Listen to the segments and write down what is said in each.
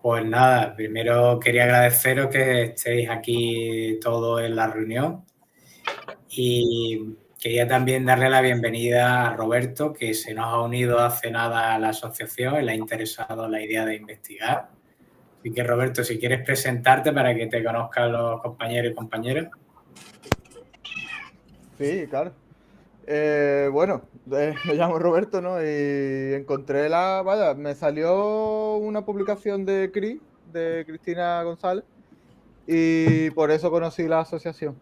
Pues nada, primero quería agradeceros que estéis aquí todos en la reunión y quería también darle la bienvenida a Roberto, que se nos ha unido hace nada a la asociación y le ha interesado la idea de investigar. Así que Roberto, si quieres presentarte para que te conozcan los compañeros y compañeras. Sí, claro. Bueno, me llamo Roberto, ¿no? Y encontré vaya, me salió una publicación de CRI, de Cristina González, y por eso conocí la asociación.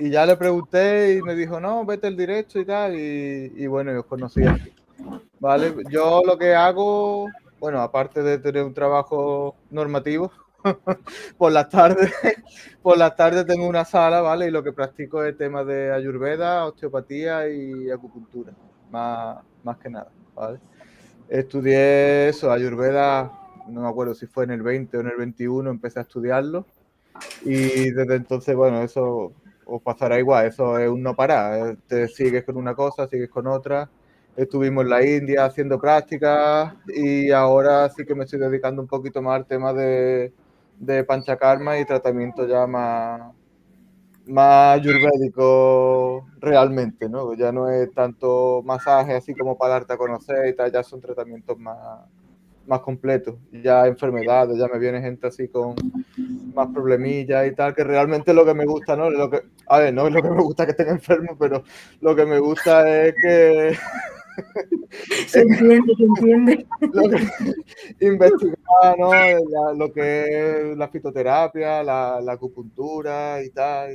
Y ya le pregunté y me dijo, no, vete al directo y tal, y bueno, yo os conocí así. Vale, yo lo que hago, bueno, aparte de tener un trabajo normativo, por las tardes, por las tardes tengo una sala, ¿vale? Y lo que practico es temas de ayurveda, osteopatía y acupuntura, más que nada, ¿vale? Estudié eso, ayurveda, no me acuerdo si fue en el 20 o en el 21, empecé a estudiarlo. Y desde entonces, bueno, eso os pasará igual, eso es un no parar. Te sigues con una cosa, sigues con otra. Estuvimos en la India haciendo prácticas y ahora sí que me estoy dedicando un poquito más al tema de panchakarma y tratamiento ya más ayurvédico realmente, ¿no? Ya no es tanto masaje así como para darte a conocer y tal, ya son tratamientos más completos. Ya enfermedades, ya me viene gente así con más problemillas y tal, que realmente lo que me gusta, ¿no? A ver, no es lo que me gusta que estén enfermos, pero lo que me gusta es que Se entiende, se entiende. investigar, ¿no? Lo que es la fitoterapia, la acupuntura y tal,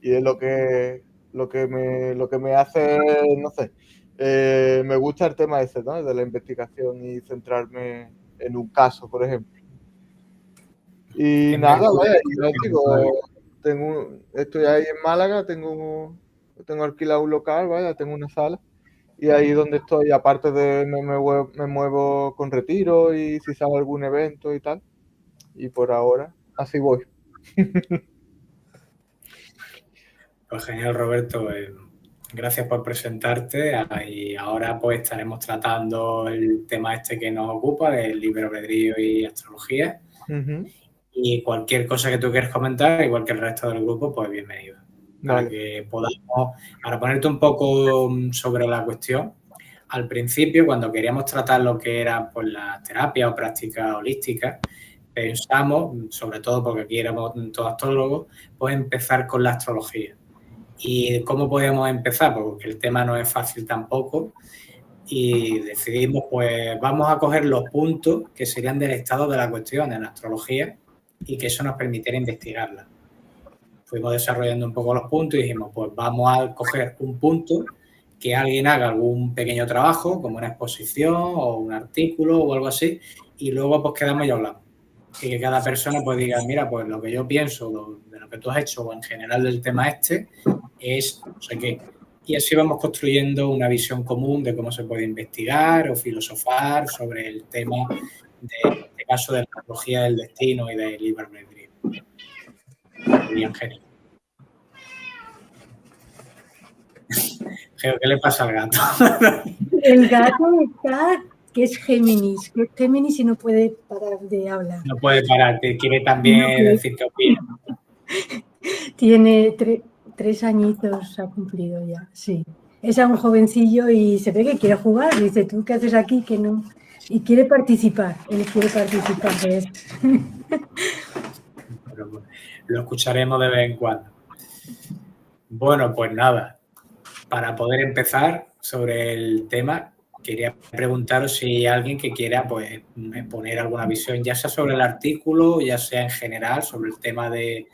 y es lo que me hace, no sé, me gusta el tema ese, ¿no? De la investigación y centrarme en un caso, por ejemplo. Y En nada, virtud vaya, de- yo digo, estoy ahí en Málaga, tengo alquilado un local, vaya, tengo una sala. Y ahí donde estoy, aparte de me muevo con retiro y si sale algún evento y tal. Y por ahora, así voy. Pues genial, Roberto. Gracias por presentarte y ahora pues estaremos tratando el tema este que nos ocupa, del libre albedrío y astrología. Ujú. Y cualquier cosa que tú quieras comentar, igual que el resto del grupo, pues bienvenido. Para Vale. que podamos, para ponerte un poco sobre la cuestión, al principio, cuando queríamos tratar lo que era pues, la terapia o práctica holística, pensamos, sobre todo porque aquí éramos todos astrólogos, pues empezar con la astrología. ¿Y cómo podemos empezar? Pues porque el tema no es fácil tampoco y decidimos, pues vamos a coger los puntos que serían del estado de la cuestión en astrología y que eso nos permitiera investigarla. Fuimos desarrollando un poco los puntos y dijimos, pues vamos a coger un punto que alguien haga algún pequeño trabajo, como una exposición o un artículo o algo así, y luego pues quedamos y hablamos. Y que cada persona pues diga, mira, pues lo que yo pienso de lo que tú has hecho o en general del tema este es no sé qué. Y así vamos construyendo una visión común de cómo se puede investigar o filosofar sobre el tema, en este caso, de la astrología del destino y del libre albedrío. Sería genial. Geo, ¿qué le pasa al gato? El gato está, que es Géminis y no puede parar de hablar. No puede parar, te quiere No también puede. decir qué opina. Tiene 3 añitos, ha cumplido ya, sí. Es aún jovencillo y se ve que quiere jugar. Dice, ¿tú qué haces aquí? Que no. Y quiere participar, él quiere participar de esto. Pero bueno, lo escucharemos de vez en cuando. Bueno, pues nada, para poder empezar sobre el tema, quería preguntaros si hay alguien que quiera pues, poner alguna visión, ya sea sobre el artículo, ya sea en general, sobre el tema del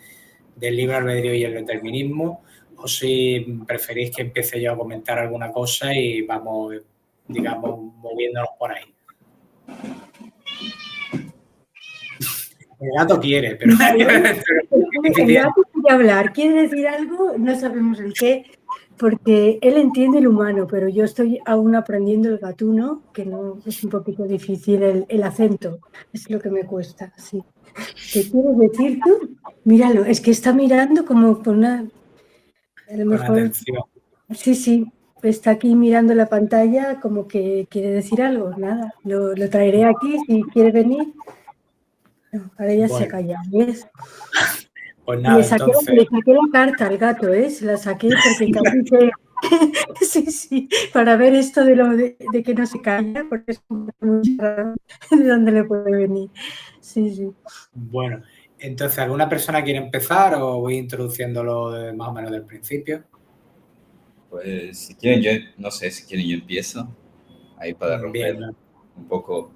libre albedrío y el determinismo, o si preferís que empiece yo a comentar alguna cosa y vamos, digamos, moviéndonos por ahí. El gato quiere, pero El gato quiere hablar, quiere decir algo, no sabemos el qué, porque él entiende el humano, pero yo estoy aún aprendiendo el gatuno, que no es un poquito difícil el acento, es lo que me cuesta, sí. ¿Qué quieres decir tú? Míralo, es que está mirando como con una... A lo con mejor, atención. sí, está aquí mirando la pantalla como que quiere decir algo, nada, lo traeré aquí si quiere venir. Ahora ya se Bueno, calla, ¿ves? pues Le nada, saqué, entonces, le saqué la carta al gato, ¿eh? Se la saqué porque casi se... Sí, sí, para ver esto de que no se calla, porque es muy raro de dónde le puede venir. Sí, sí. bueno, entonces, ¿alguna persona quiere empezar o voy introduciéndolo más o menos del principio? Pues si quieren, yo no sé, si quieren yo empiezo, ahí para romper Bien, ¿no? un poco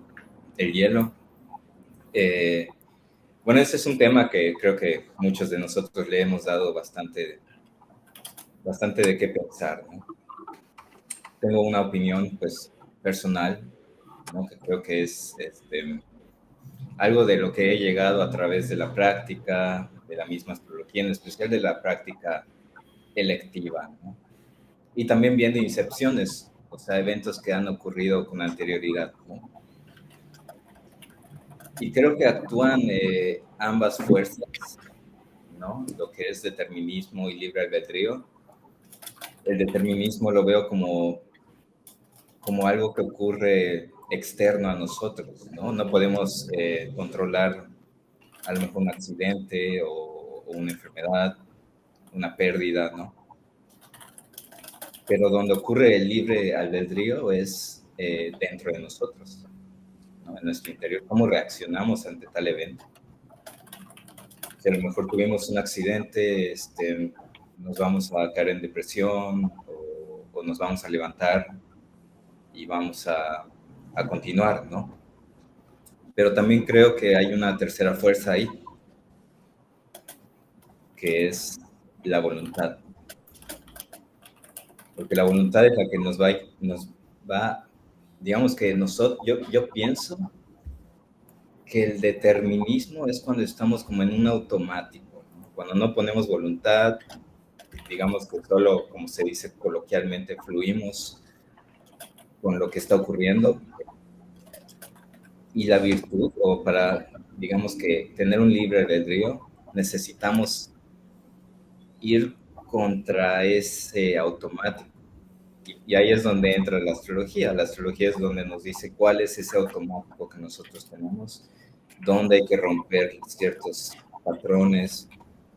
el hielo. Bueno, ese es un tema que creo que muchos de nosotros le hemos dado bastante de qué pensar, ¿no? Tengo una opinión, pues, personal, ¿no? Que creo que es algo de lo que he llegado a través de la práctica, de la misma astrología, en especial de la práctica electiva, ¿no? Y también viendo incepciones, o sea, eventos que han ocurrido con anterioridad, ¿no? Y creo que actúan ambas fuerzas, ¿no? Lo que es determinismo y libre albedrío. El determinismo lo veo como algo que ocurre externo a nosotros, ¿no? No podemos controlar a lo mejor un accidente o una enfermedad, una pérdida, ¿no? Pero donde ocurre el libre albedrío es dentro de nosotros, ¿no? En nuestro interior, cómo reaccionamos ante tal evento. Si a lo mejor tuvimos un accidente, nos vamos a caer en depresión o nos vamos a levantar y vamos a continuar, ¿no? Pero también creo que hay una tercera fuerza ahí, que es la voluntad. Porque la voluntad es la que nos va digamos que yo pienso que el determinismo es cuando estamos como en un automático, ¿no? Cuando no ponemos voluntad, digamos que solo, como se dice coloquialmente, fluimos con lo que está ocurriendo. Y la virtud, o para, digamos que tener un libre albedrío, necesitamos ir contra ese automático. Y ahí es donde entra la astrología. La astrología es donde nos dice cuál es ese automático que nosotros tenemos, dónde hay que romper ciertos patrones,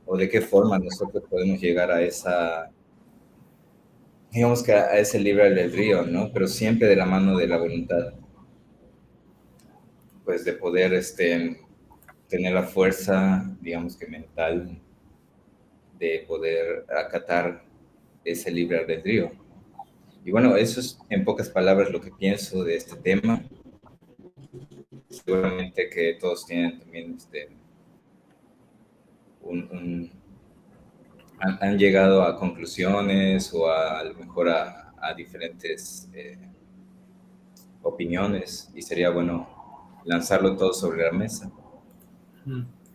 o de qué forma nosotros podemos llegar a esa, digamos que a ese libre albedrío, ¿no? Pero siempre de la mano de la voluntad, pues de poder tener la fuerza, digamos que mental, de poder acatar ese libre albedrío. Y bueno, eso es en pocas palabras lo que pienso de este tema. Seguramente que todos tienen también han llegado a conclusiones o a lo mejor a diferentes opiniones y sería bueno lanzarlo todo sobre la mesa.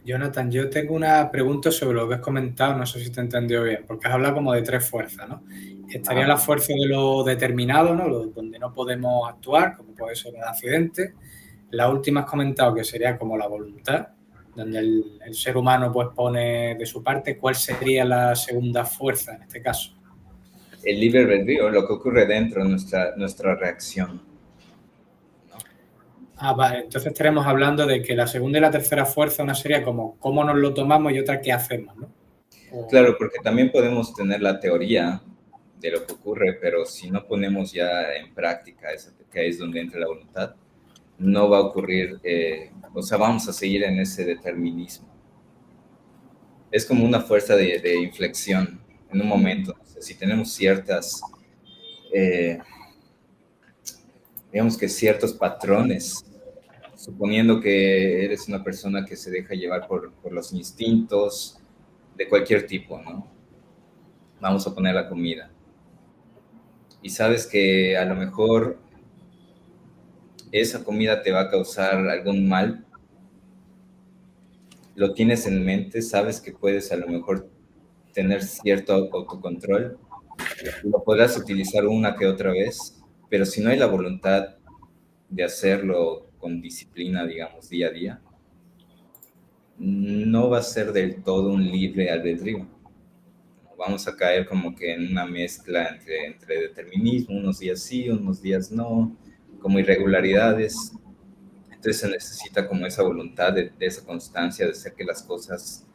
Jonathan, yo tengo una pregunta sobre lo que has comentado, no sé si te he entendido bien, porque has hablado como de tres fuerzas, ¿no? Estaría la fuerza de lo determinado, ¿no? Donde no podemos actuar, como puede ser un accidente. La última has comentado que sería como la voluntad, donde el ser humano pues pone de su parte. ¿Cuál sería la segunda fuerza en este caso? El libre albedrío, lo que ocurre dentro, nuestra reacción. Vale, entonces estaremos hablando de que la segunda y la tercera fuerza, una sería como cómo nos lo tomamos y otra qué hacemos, ¿no? Claro, porque también podemos tener la teoría de lo que ocurre, pero si no ponemos ya en práctica, eso, que es donde entra la voluntad, no va a ocurrir, o sea, vamos a seguir en ese determinismo. Es como una fuerza de inflexión en un momento. O sea, si tenemos ciertas, digamos que ciertos patrones, suponiendo que eres una persona que se deja llevar por los instintos de cualquier tipo, ¿no? Vamos a poner la comida. Y sabes que a lo mejor esa comida te va a causar algún mal, lo tienes en mente, sabes que puedes a lo mejor tener cierto autocontrol, lo podrás utilizar una que otra vez, pero si no hay la voluntad de hacerlo con disciplina, digamos, día a día, no va a ser del todo un libre albedrío. Vamos a caer como que en una mezcla entre determinismo, unos días sí, unos días no, como irregularidades. Entonces se necesita como esa voluntad de esa constancia, de hacer que las cosas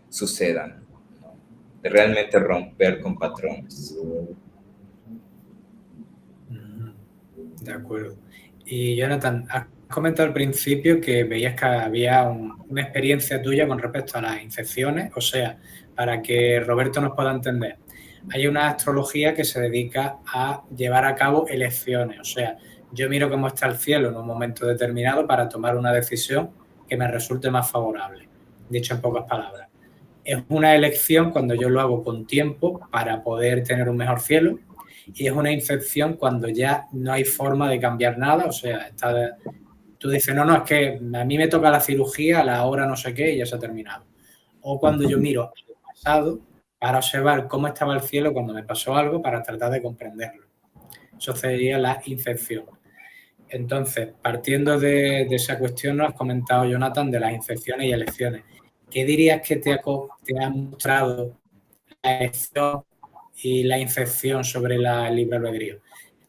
sucedan, ¿no? De realmente romper con patrones. De acuerdo. Y Jonathan, has comentado al principio que veías que había una experiencia tuya con respecto a las incepciones, o sea, para que Roberto nos pueda entender. Hay una astrología que se dedica a llevar a cabo elecciones, o sea, yo miro cómo está el cielo en un momento determinado para tomar una decisión que me resulte más favorable, dicho en pocas palabras. Es una elección cuando yo lo hago con tiempo para poder tener un mejor cielo, y es una incepción cuando ya no hay forma de cambiar nada, o sea, tú dices, no, es que a mí me toca la cirugía a la hora no sé qué y ya se ha terminado. O cuando yo miro al pasado para observar cómo estaba el cielo cuando me pasó algo para tratar de comprenderlo. Eso sería la incepción. Entonces, partiendo de esa cuestión, nos has comentado, Jonathan, de las incepciones y elecciones. ¿Qué dirías que te ha mostrado la elección y la incepción sobre el libre albedrío?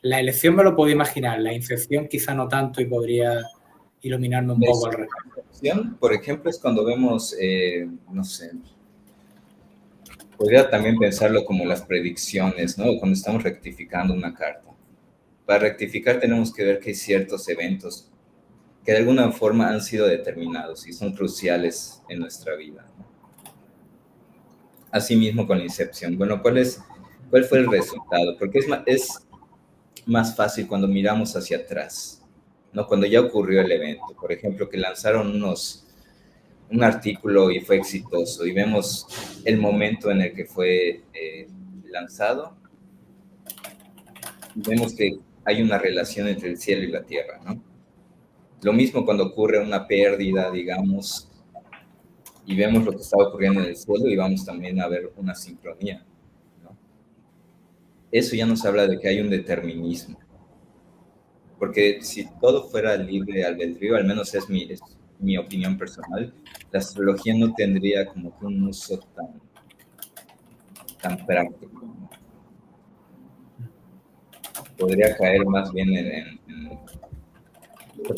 La elección me lo puedo imaginar, la incepción quizá no tanto y podría iluminarme un poco al respecto. La incepción, por ejemplo, es cuando vemos, no sé, podría también pensarlo como las predicciones, ¿no? Cuando estamos rectificando una carta. Para rectificar tenemos que ver que hay ciertos eventos que de alguna forma han sido determinados y son cruciales en nuestra vida, ¿no? Asimismo con la incepción. Bueno, ¿cuál fue el resultado? Porque es más fácil cuando miramos hacia atrás, ¿no? Cuando ya ocurrió el evento. Por ejemplo, que lanzaron un artículo y fue exitoso y vemos el momento en el que fue lanzado. Vemos que hay una relación entre el cielo y la tierra, ¿no? Lo mismo cuando ocurre una pérdida, digamos, y vemos lo que está ocurriendo en el cielo y vamos también a ver una sincronía, ¿no? Eso ya nos habla de que hay un determinismo. Porque si todo fuera libre albedrío, al menos es mi opinión personal, la astrología no tendría como que un uso tan práctico, ¿no? Podría caer más bien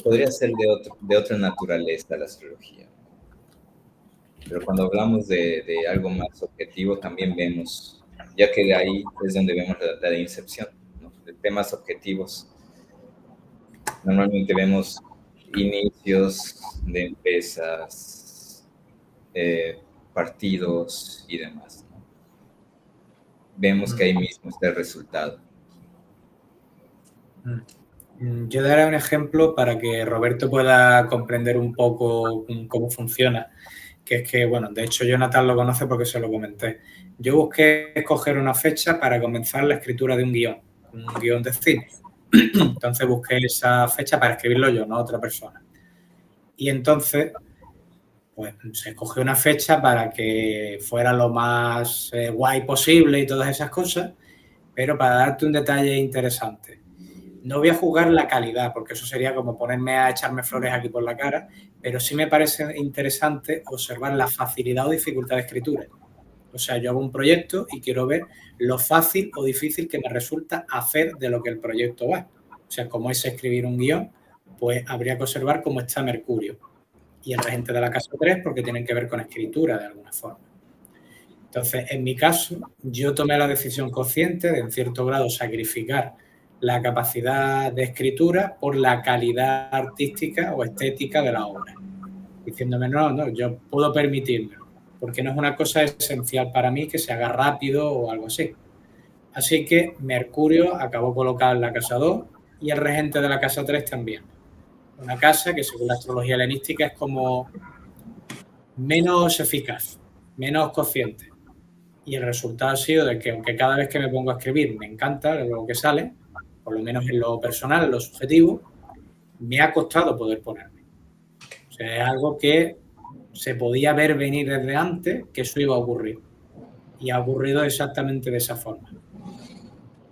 podría ser de otra naturaleza la astrología. Pero cuando hablamos de algo más objetivo, también vemos, ya que de ahí es donde vemos la incepción, ¿no? De temas objetivos. Normalmente vemos inicios de empresas, partidos y demás, ¿no? Vemos que ahí mismo está el resultado. Yo daré un ejemplo para que Roberto pueda comprender un poco cómo funciona, que es que, bueno, de hecho Jonathan lo conoce porque se lo comenté. Yo busqué escoger una fecha para comenzar la escritura de un guión de cine. Entonces busqué esa fecha para escribirlo yo, no otra persona. Y entonces, pues se escogió una fecha para que fuera lo más guay posible y todas esas cosas, pero para darte un detalle interesante. No voy a juzgar la calidad, porque eso sería como ponerme a echarme flores aquí por la cara, pero sí me parece interesante observar la facilidad o dificultad de escritura. O sea, yo hago un proyecto y quiero ver lo fácil o difícil que me resulta hacer de lo que el proyecto va. O sea, como es escribir un guión, pues habría que observar cómo está Mercurio y el regente de la casa 3 porque tienen que ver con escritura de alguna forma. Entonces, en mi caso, yo tomé la decisión consciente de, en cierto grado, sacrificar la capacidad de escritura por la calidad artística o estética de la obra, diciéndome, no, yo puedo permitírmelo, porque no es una cosa esencial para mí que se haga rápido o algo así. Así que Mercurio acabó colocado en la casa 2 y el regente de la casa 3 también. Una casa que, según la astrología helenística, es como menos eficaz, menos consciente. Y el resultado ha sido de que, aunque cada vez que me pongo a escribir me encanta lo que sale, por lo menos en lo personal, en lo subjetivo, me ha costado poder ponerme. O sea, es algo que se podía ver venir desde antes que eso iba a ocurrir. Y ha ocurrido exactamente de esa forma.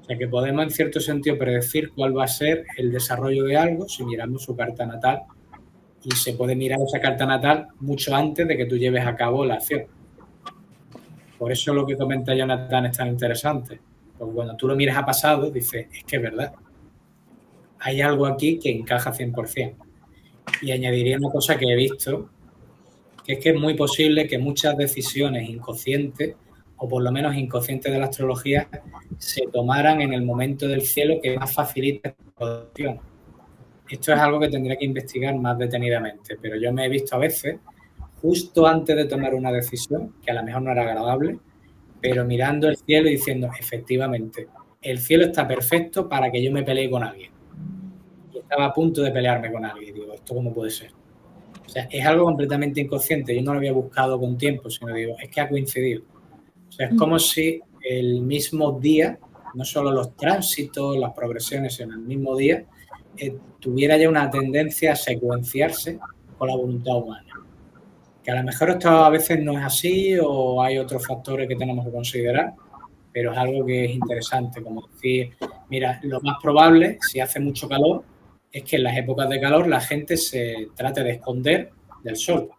O sea, que podemos, en cierto sentido, predecir cuál va a ser el desarrollo de algo si miramos su carta natal. Y se puede mirar esa carta natal mucho antes de que tú lleves a cabo la acción. Por eso lo que comenta Jonathan es tan interesante. Porque cuando tú lo miras a pasado, dices, es que es verdad. Hay algo aquí que encaja 100%. Y añadiría una cosa que he visto, que es muy posible que muchas decisiones inconscientes, o por lo menos inconscientes de la astrología, se tomaran en el momento del cielo que más facilita la producción. Esto es algo que tendría que investigar más detenidamente, pero yo me he visto a veces, justo antes de tomar una decisión, que a lo mejor no era agradable, pero mirando el cielo y diciendo, efectivamente, el cielo está perfecto para que yo me pelee con alguien. Y estaba a punto de pelearme con alguien. Digo, ¿esto cómo puede ser? O sea, es algo completamente inconsciente. Yo no lo había buscado con tiempo, sino digo, es que ha coincidido. O sea, es como si el mismo día, no solo los tránsitos, las progresiones en el mismo día, tuviera ya una tendencia a secuenciarse con la voluntad humana. Que a lo mejor esto a veces no es así o hay otros factores que tenemos que considerar, pero es algo que es interesante, como decir, mira, lo más probable, si hace mucho calor, es que en las épocas de calor la gente se trate de esconder del sol.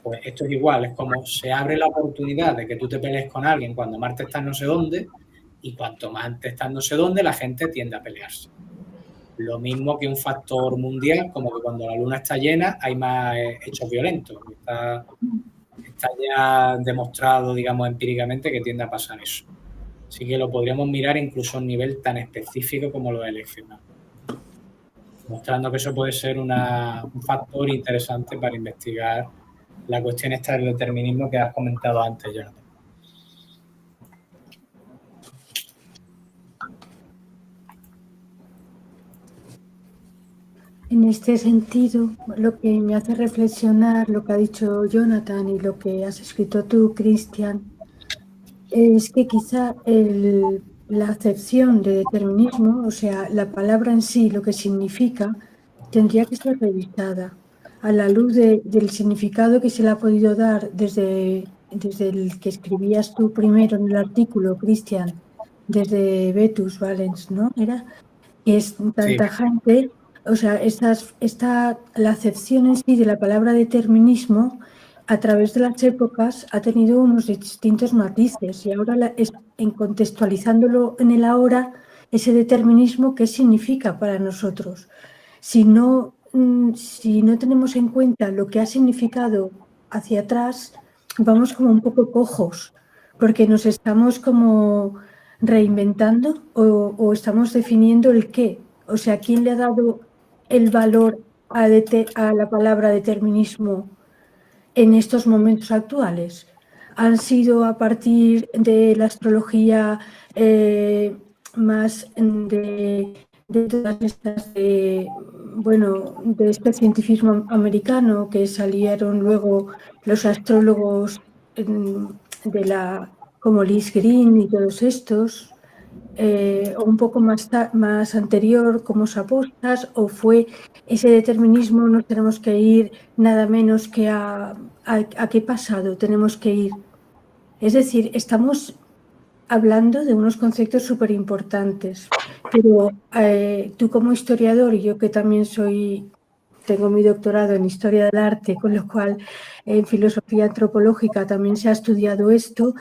Pues esto es igual, es como se abre la oportunidad de que tú te pelees con alguien cuando Marte está en no sé dónde, y cuanto más Marte está en no sé dónde, la gente tiende a pelearse. Lo mismo que un factor mundial, como que cuando la luna está llena hay más hechos violentos. Está ya demostrado, digamos, empíricamente que tiende a pasar eso. Así que lo podríamos mirar incluso a un nivel tan específico como lo eleccionado, mostrando que eso puede ser un factor interesante para investigar la cuestión esta del determinismo que has comentado antes, Jonathan. En este sentido, lo que me hace reflexionar lo que ha dicho Jonathan y lo que has escrito tú, Cristian, es que quizá la acepción de determinismo, o sea, la palabra en sí, lo que significa, tendría que ser revisada a la luz del significado que se le ha podido dar desde el que escribías tú primero en el artículo, Cristian, desde Vetus Valens, ¿no? Era que es tan Sí. tajante, o sea, la acepción en sí de la palabra determinismo a través de las épocas ha tenido unos distintos matices y ahora contextualizándolo en el ahora, ese determinismo, ¿qué significa para nosotros? Si no tenemos en cuenta lo que ha significado hacia atrás, vamos como un poco cojos, porque nos estamos como reinventando o estamos definiendo el qué. O sea, ¿quién le ha dado el valor a la palabra determinismo en estos momentos actuales? Han sido a partir de la astrología más de todas estas de este cientifismo americano que salieron luego los astrólogos como Liz Green y todos estos, o un poco más anterior como Sapostas, o fue ese determinismo, no tenemos que ir nada menos que a qué pasado tenemos que ir. Es decir, estamos hablando de unos conceptos súper importantes, pero tú como historiador y yo que también tengo mi doctorado en Historia del Arte, con lo cual en Filosofía Antropológica también se ha estudiado esto,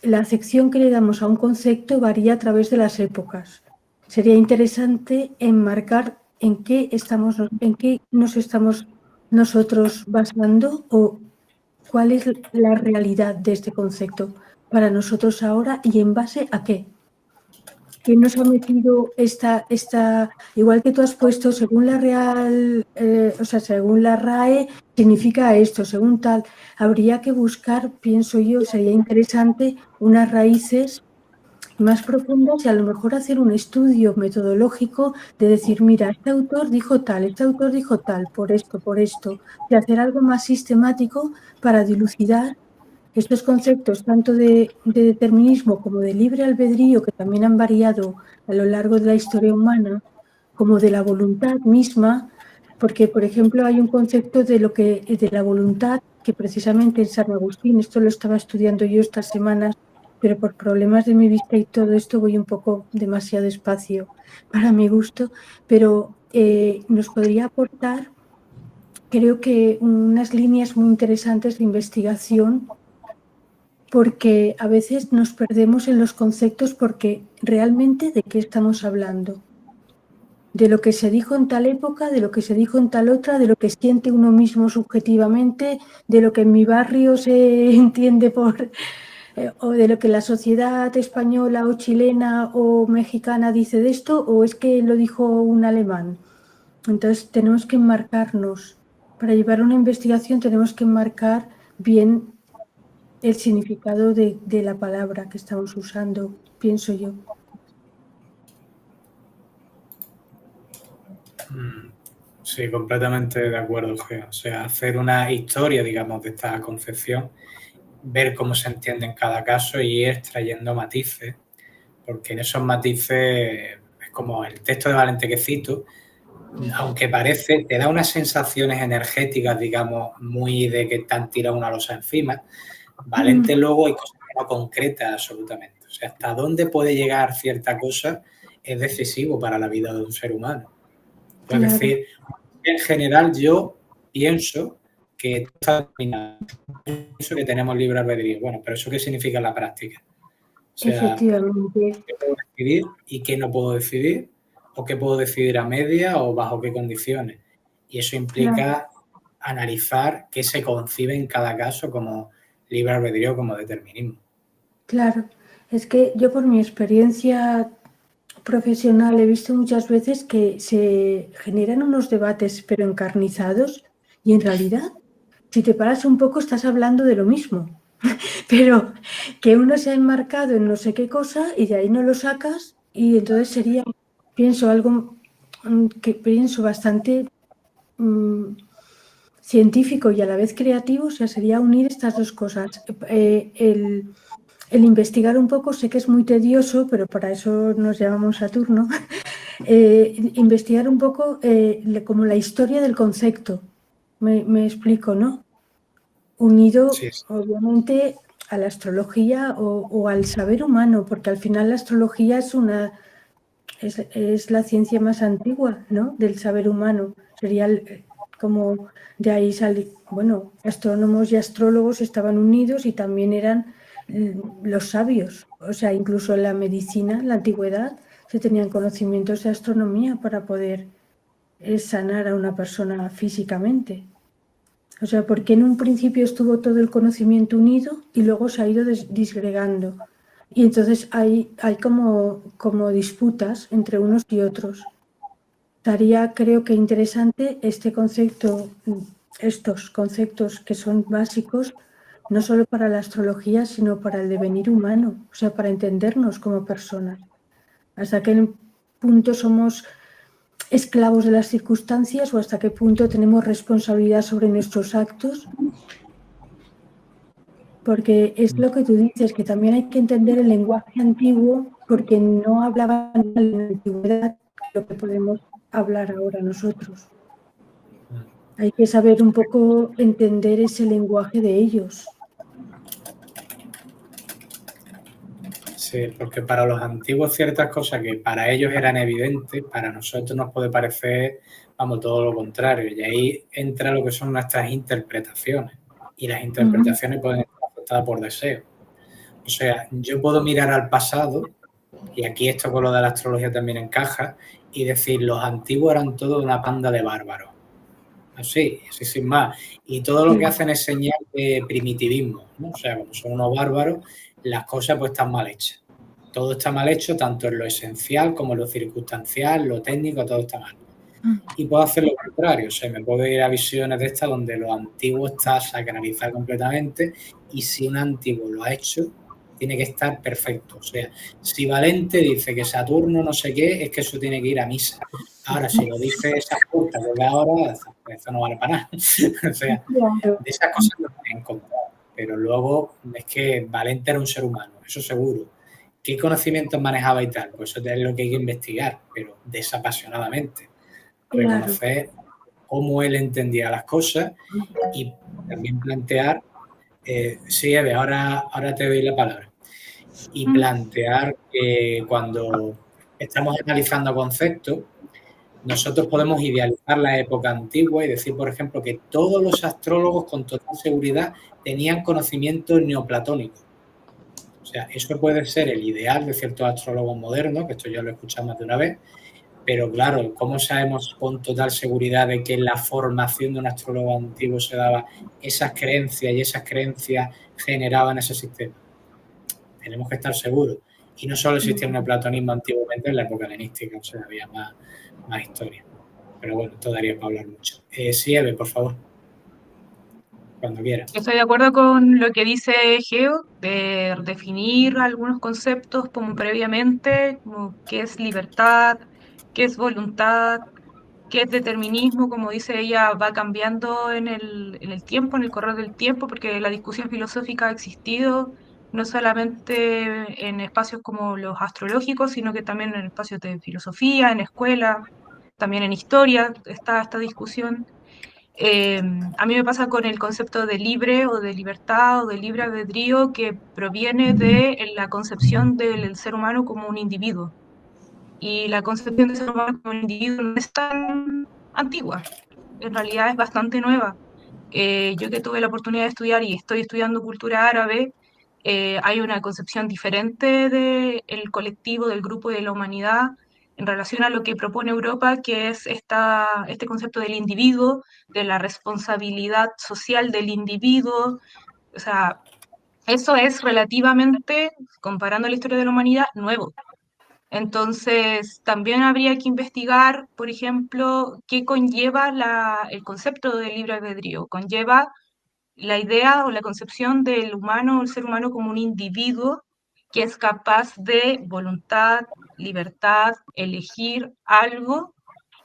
la acepción que le damos a un concepto varía a través de las épocas. Sería interesante enmarcar en qué nos estamos nosotros basando o cuál es la realidad de este concepto para nosotros ahora y en base a qué. ¿Quién nos ha metido igual que tú has puesto, según la según la RAE, significa esto, según tal? Habría que buscar, pienso yo, sería interesante unas raíces más profundas y a lo mejor hacer un estudio metodológico de decir, mira, este autor dijo tal, por esto, de hacer algo más sistemático para dilucidar estos conceptos tanto de determinismo como de libre albedrío, que también han variado a lo largo de la historia humana, como de la voluntad misma, porque, por ejemplo, hay un concepto de la voluntad que precisamente en San Agustín, esto lo estaba estudiando yo estas semanas, pero por problemas de mi vista y todo esto voy un poco demasiado despacio para mi gusto, pero nos podría aportar, creo que, unas líneas muy interesantes de investigación, porque a veces nos perdemos en los conceptos porque realmente ¿de qué estamos hablando? de lo que se dijo en tal época, de lo que se dijo en tal otra, de lo que siente uno mismo subjetivamente, de lo que en mi barrio se entiende por... o de lo que la sociedad española o chilena o mexicana dice de esto, o es que lo dijo un alemán. Entonces tenemos que enmarcarnos. Para llevar una investigación tenemos que enmarcar bien el significado de la palabra que estamos usando, pienso yo. Sí, completamente de acuerdo, Gea. O sea, hacer una historia, digamos, de esta concepción, ver cómo se entiende en cada caso y ir extrayendo matices, porque en esos matices es como el texto de Valente que cito, aunque parece, te da unas sensaciones energéticas, digamos, muy de que te han tirado una losa encima. Valente luego hay cosas que no concretas absolutamente. O sea, hasta dónde puede llegar cierta cosa es decisivo para la vida de un ser humano. Es decir, en general yo pienso que pienso que tenemos libre albedrío. Bueno, pero ¿eso qué significa en la práctica? O sea, Efectivamente. ¿qué puedo decidir y qué no puedo decidir? ¿O qué puedo decidir a media o bajo qué condiciones? Y eso implica analizar qué se concibe en cada caso como libre albedrío, como determinismo. Claro, es que yo por mi experiencia profesional he visto muchas veces que se generan unos debates pero encarnizados y en realidad, si te paras un poco, estás hablando de lo mismo, pero que uno se ha enmarcado en no sé qué cosa y de ahí no lo sacas y entonces sería, pienso, algo que pienso bastante científico y a la vez creativo, o sea, sería unir estas dos cosas. El investigar un poco, sé que es muy tedioso, pero para eso nos llamamos a turno, investigar un poco como la historia del concepto, me explico, ¿no? Unido, Sí. obviamente, a la astrología o al saber humano, porque al final la astrología es la ciencia más antigua, ¿no? Del saber humano. Sería como de ahí salir, bueno, astrónomos y astrólogos estaban unidos y también eran los sabios. O sea, incluso en la medicina, en la antigüedad, se tenían conocimientos de astronomía para poder sanar a una persona físicamente. O sea, porque en un principio estuvo todo el conocimiento unido y luego se ha ido disgregando. Y entonces hay como disputas entre unos y otros. Estaría, creo que interesante este concepto, estos conceptos que son básicos, no solo para la astrología, sino para el devenir humano, o sea, para entendernos como personas. Hasta qué punto somos esclavos de las circunstancias o hasta qué punto tenemos responsabilidad sobre nuestros actos. Porque es lo que tú dices, que también hay que entender el lenguaje antiguo porque no hablaban en la antigüedad lo que podemos hablar ahora nosotros. Hay que saber un poco entender ese lenguaje de ellos. Sí, porque para los antiguos ciertas cosas que para ellos eran evidentes, para nosotros nos puede parecer, vamos, todo lo contrario. Y ahí entra lo que son nuestras interpretaciones. Y las interpretaciones pueden estar afectadas por deseo. O sea, yo puedo mirar al pasado, y aquí esto con lo de la astrología también encaja, y decir, los antiguos eran toda una panda de bárbaros. Así sin más. Y todo lo que hacen es señal de primitivismo, ¿no? O sea, como son unos bárbaros, las cosas pues están mal hechas. Todo está mal hecho, tanto en lo esencial como en lo circunstancial, lo técnico, todo está mal. Y puedo hacer lo contrario, o sea, me puedo ir a visiones de estas donde lo antiguo está sacralizado completamente y si un antiguo lo ha hecho, tiene que estar perfecto. O sea, si Valente dice que Saturno no sé qué, es que eso tiene que ir a misa. Ahora, si lo dice esa puta, porque ahora eso no vale para nada. O sea, de esas cosas no se han encontrado. Pero luego es que Valente era un ser humano, eso seguro. ¿Qué conocimientos manejaba y tal? Pues eso es lo que hay que investigar, pero desapasionadamente. Reconocer cómo él entendía las cosas y también plantear, sí, Eve, ahora te doy la palabra, y plantear que cuando estamos analizando conceptos, nosotros podemos idealizar la época antigua y decir, por ejemplo, que todos los astrólogos con total seguridad tenían conocimientos neoplatónicos. O sea, eso puede ser el ideal de ciertos astrólogos modernos, que esto ya lo he escuchado más de una vez, pero claro, ¿cómo sabemos con total seguridad de que en la formación de un astrólogo antiguo se daba esas creencias y esas creencias generaban ese sistema? Tenemos que estar seguros. Y no solo existía un neoplatonismo antiguamente en la época helenística, o sea, había más historia. Pero bueno, esto daría para hablar mucho. Sí, Eve, por favor. Cuando quieras. Estoy de acuerdo con lo que dice Geo, de definir algunos conceptos como previamente, como qué es libertad, qué es voluntad, qué es determinismo, como dice ella, va cambiando en el tiempo, en el correr del tiempo, porque la discusión filosófica ha existido no solamente en espacios como los astrológicos, sino que también en espacios de filosofía, en escuela, también en historia está esta discusión. A mí me pasa con el concepto de libre o de libertad o de libre albedrío que proviene de la concepción del ser humano como un individuo. Y la concepción del ser humano como un individuo no es tan antigua, en realidad es bastante nueva. Yo que tuve la oportunidad de estudiar y estoy estudiando cultura árabe, hay una concepción diferente del colectivo, del grupo y de la humanidad en relación a lo que propone Europa, que es este concepto del individuo, de la responsabilidad social del individuo. O sea, eso es relativamente, comparando la historia de la humanidad, nuevo. Entonces, también habría que investigar, por ejemplo, qué conlleva el concepto de libre albedrío. Conlleva la idea o la concepción del humano, el ser humano como un individuo que es capaz de voluntad, libertad, elegir algo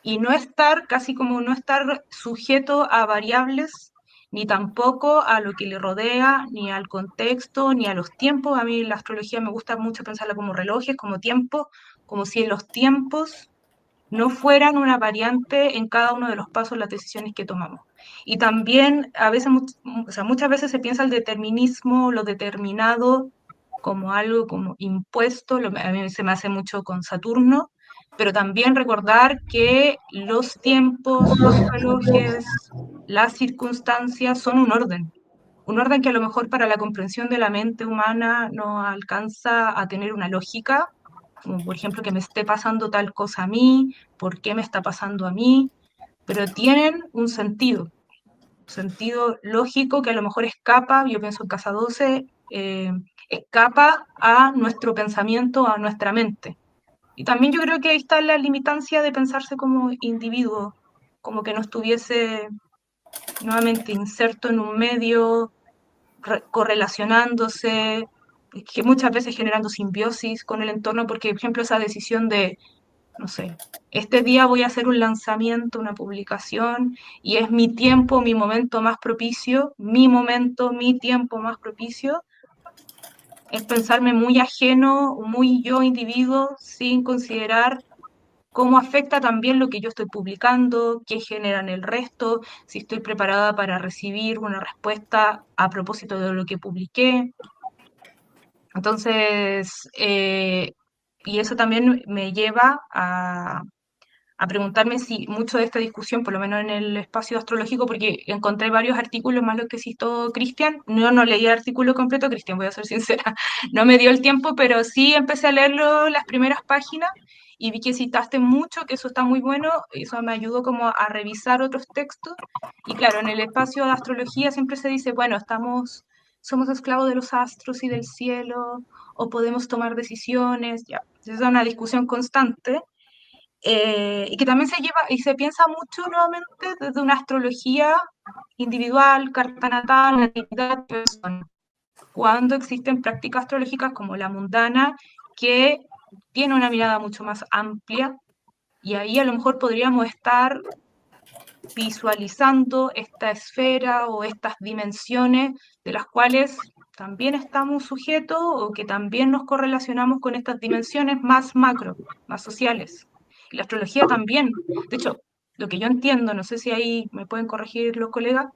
y no estar, casi como no estar sujeto a variables, ni tampoco a lo que le rodea, ni al contexto, ni a los tiempos. A mí la astrología me gusta mucho pensarla como relojes, como tiempo, como si en los tiempos no fueran una variante en cada uno de los pasos, las decisiones que tomamos. Y también a veces, o sea, muchas veces se piensa el determinismo, lo determinado como algo como impuesto, a mí se me hace mucho con Saturno, pero también recordar que los tiempos, los relojes, las circunstancias son un orden que a lo mejor para la comprensión de la mente humana no alcanza a tener una lógica, como por ejemplo que me esté pasando tal cosa a mí, por qué me está pasando a mí, pero tienen un sentido lógico que a lo mejor escapa, yo pienso en Casa 12, escapa a nuestro pensamiento, a nuestra mente. Y también yo creo que ahí está la limitancia de pensarse como individuo, como que no estuviese nuevamente inserto en un medio, correlacionándose, que muchas veces generando simbiosis con el entorno, porque, por ejemplo, esa decisión de, no sé, este día voy a hacer un lanzamiento, una publicación, y es mi tiempo, mi momento más propicio, mi momento, mi tiempo más propicio, es pensarme muy ajeno, muy yo individuo, sin considerar cómo afecta también lo que yo estoy publicando, qué genera en el resto, si estoy preparada para recibir una respuesta a propósito de lo que publiqué. Entonces, y eso también me lleva a preguntarme si mucho de esta discusión, por lo menos en el espacio astrológico, porque encontré varios artículos más los que citó Cristian, no leí el artículo completo, Cristian, voy a ser sincera, no me dio el tiempo, pero sí empecé a leerlo las primeras páginas y vi que citaste mucho, que eso está muy bueno, eso me ayudó como a revisar otros textos, y claro, en el espacio de astrología siempre se dice, bueno, somos esclavos de los astros y del cielo, o podemos tomar decisiones, ya, esa es una discusión constante, y que también se lleva y se piensa mucho nuevamente desde una astrología individual, carta natal, natividad, persona, cuando existen prácticas astrológicas como la mundana, que tiene una mirada mucho más amplia, y ahí a lo mejor podríamos estar visualizando esta esfera o estas dimensiones de las cuales también estamos sujetos o que también nos correlacionamos con estas dimensiones más macro, más sociales. Y la astrología también. De hecho, lo que yo entiendo, no sé si ahí me pueden corregir los colegas,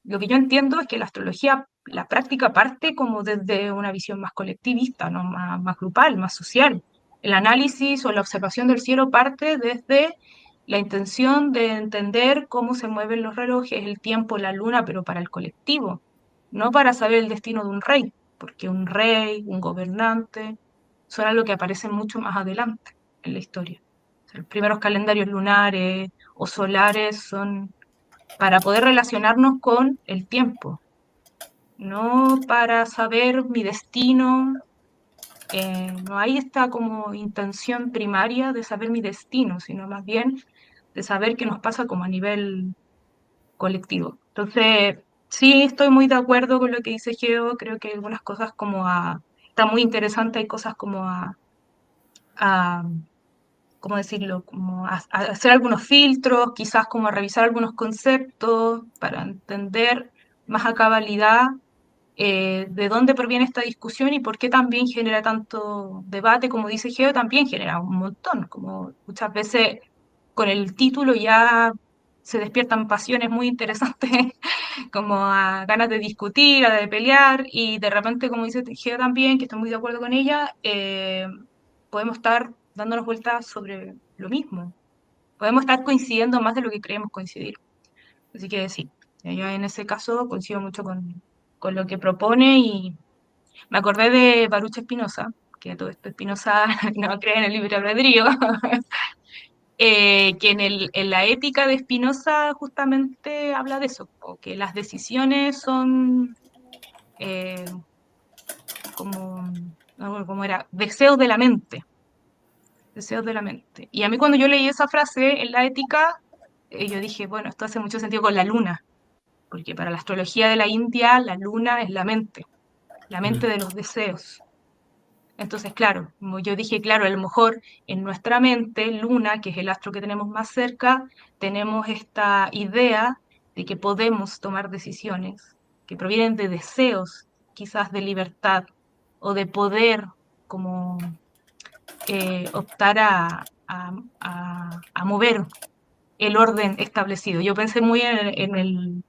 lo que yo entiendo es que la astrología, la práctica parte como desde una visión más colectivista, ¿no? Más grupal, más social. El análisis o la observación del cielo parte desde la intención de entender cómo se mueven los relojes, el tiempo, la luna, pero para el colectivo, no para saber el destino de un rey, porque un rey, un gobernante, son algo que aparece mucho más adelante en la historia. Los primeros calendarios lunares o solares son para poder relacionarnos con el tiempo, no para saber mi destino. No hay esta como intención primaria de saber mi destino, sino más bien de saber qué nos pasa como a nivel colectivo. Entonces, sí, estoy muy de acuerdo con lo que dice Geo, creo que hay algunas cosas está muy interesante, hay cosas como a ¿cómo decirlo? Como a hacer algunos filtros, quizás como a revisar algunos conceptos para entender más a cabalidad de dónde proviene esta discusión y por qué también genera tanto debate, como dice Geo, también genera un montón, como muchas veces con el título ya se despiertan pasiones muy interesantes, como a ganas de discutir, a de pelear, y de repente, como dice Geo también, que estoy muy de acuerdo con ella, podemos estar dándonos vueltas sobre lo mismo. Podemos estar coincidiendo más de lo que creemos coincidir. Así que sí, yo en ese caso coincido mucho con lo que propone y me acordé de Baruch Spinoza, que todo esto Spinoza no cree en el libre albedrío, que en la ética de Spinoza justamente habla de eso, o que las decisiones son eh, como, no, ¿cómo era? Deseos de la mente, deseos de la mente. Y a mí cuando yo leí esa frase en la ética, yo dije, bueno, esto hace mucho sentido con la luna, porque para la astrología de la India la luna es la mente de los deseos. Entonces, claro, como yo dije, claro, a lo mejor en nuestra mente, Luna, que es el astro que tenemos más cerca, tenemos esta idea de que podemos tomar decisiones que provienen de deseos, quizás de libertad o de poder, como optar a mover el orden establecido. Yo pensé muy en el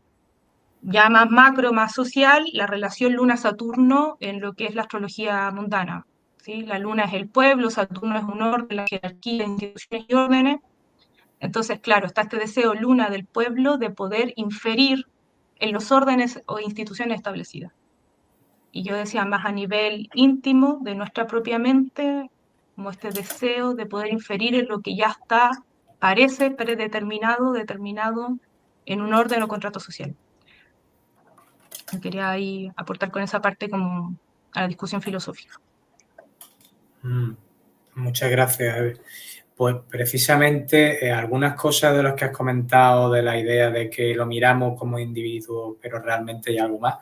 ya más macro, más social, la relación Luna-Saturno en lo que es la astrología mundana. ¿Sí? La Luna es el pueblo, Saturno es un orden, la jerarquía, instituciones y órdenes. Entonces, claro, está este deseo Luna del pueblo de poder inferir en los órdenes o instituciones establecidas. Y yo decía más a nivel íntimo de nuestra propia mente, como este deseo de poder inferir en lo que ya está, parece predeterminado, determinado en un orden o contrato social. Quería ahí aportar con esa parte como a la discusión filosófica. Muchas gracias. Pues precisamente algunas cosas de las que has comentado de la idea de que lo miramos como individuo, pero realmente hay algo más.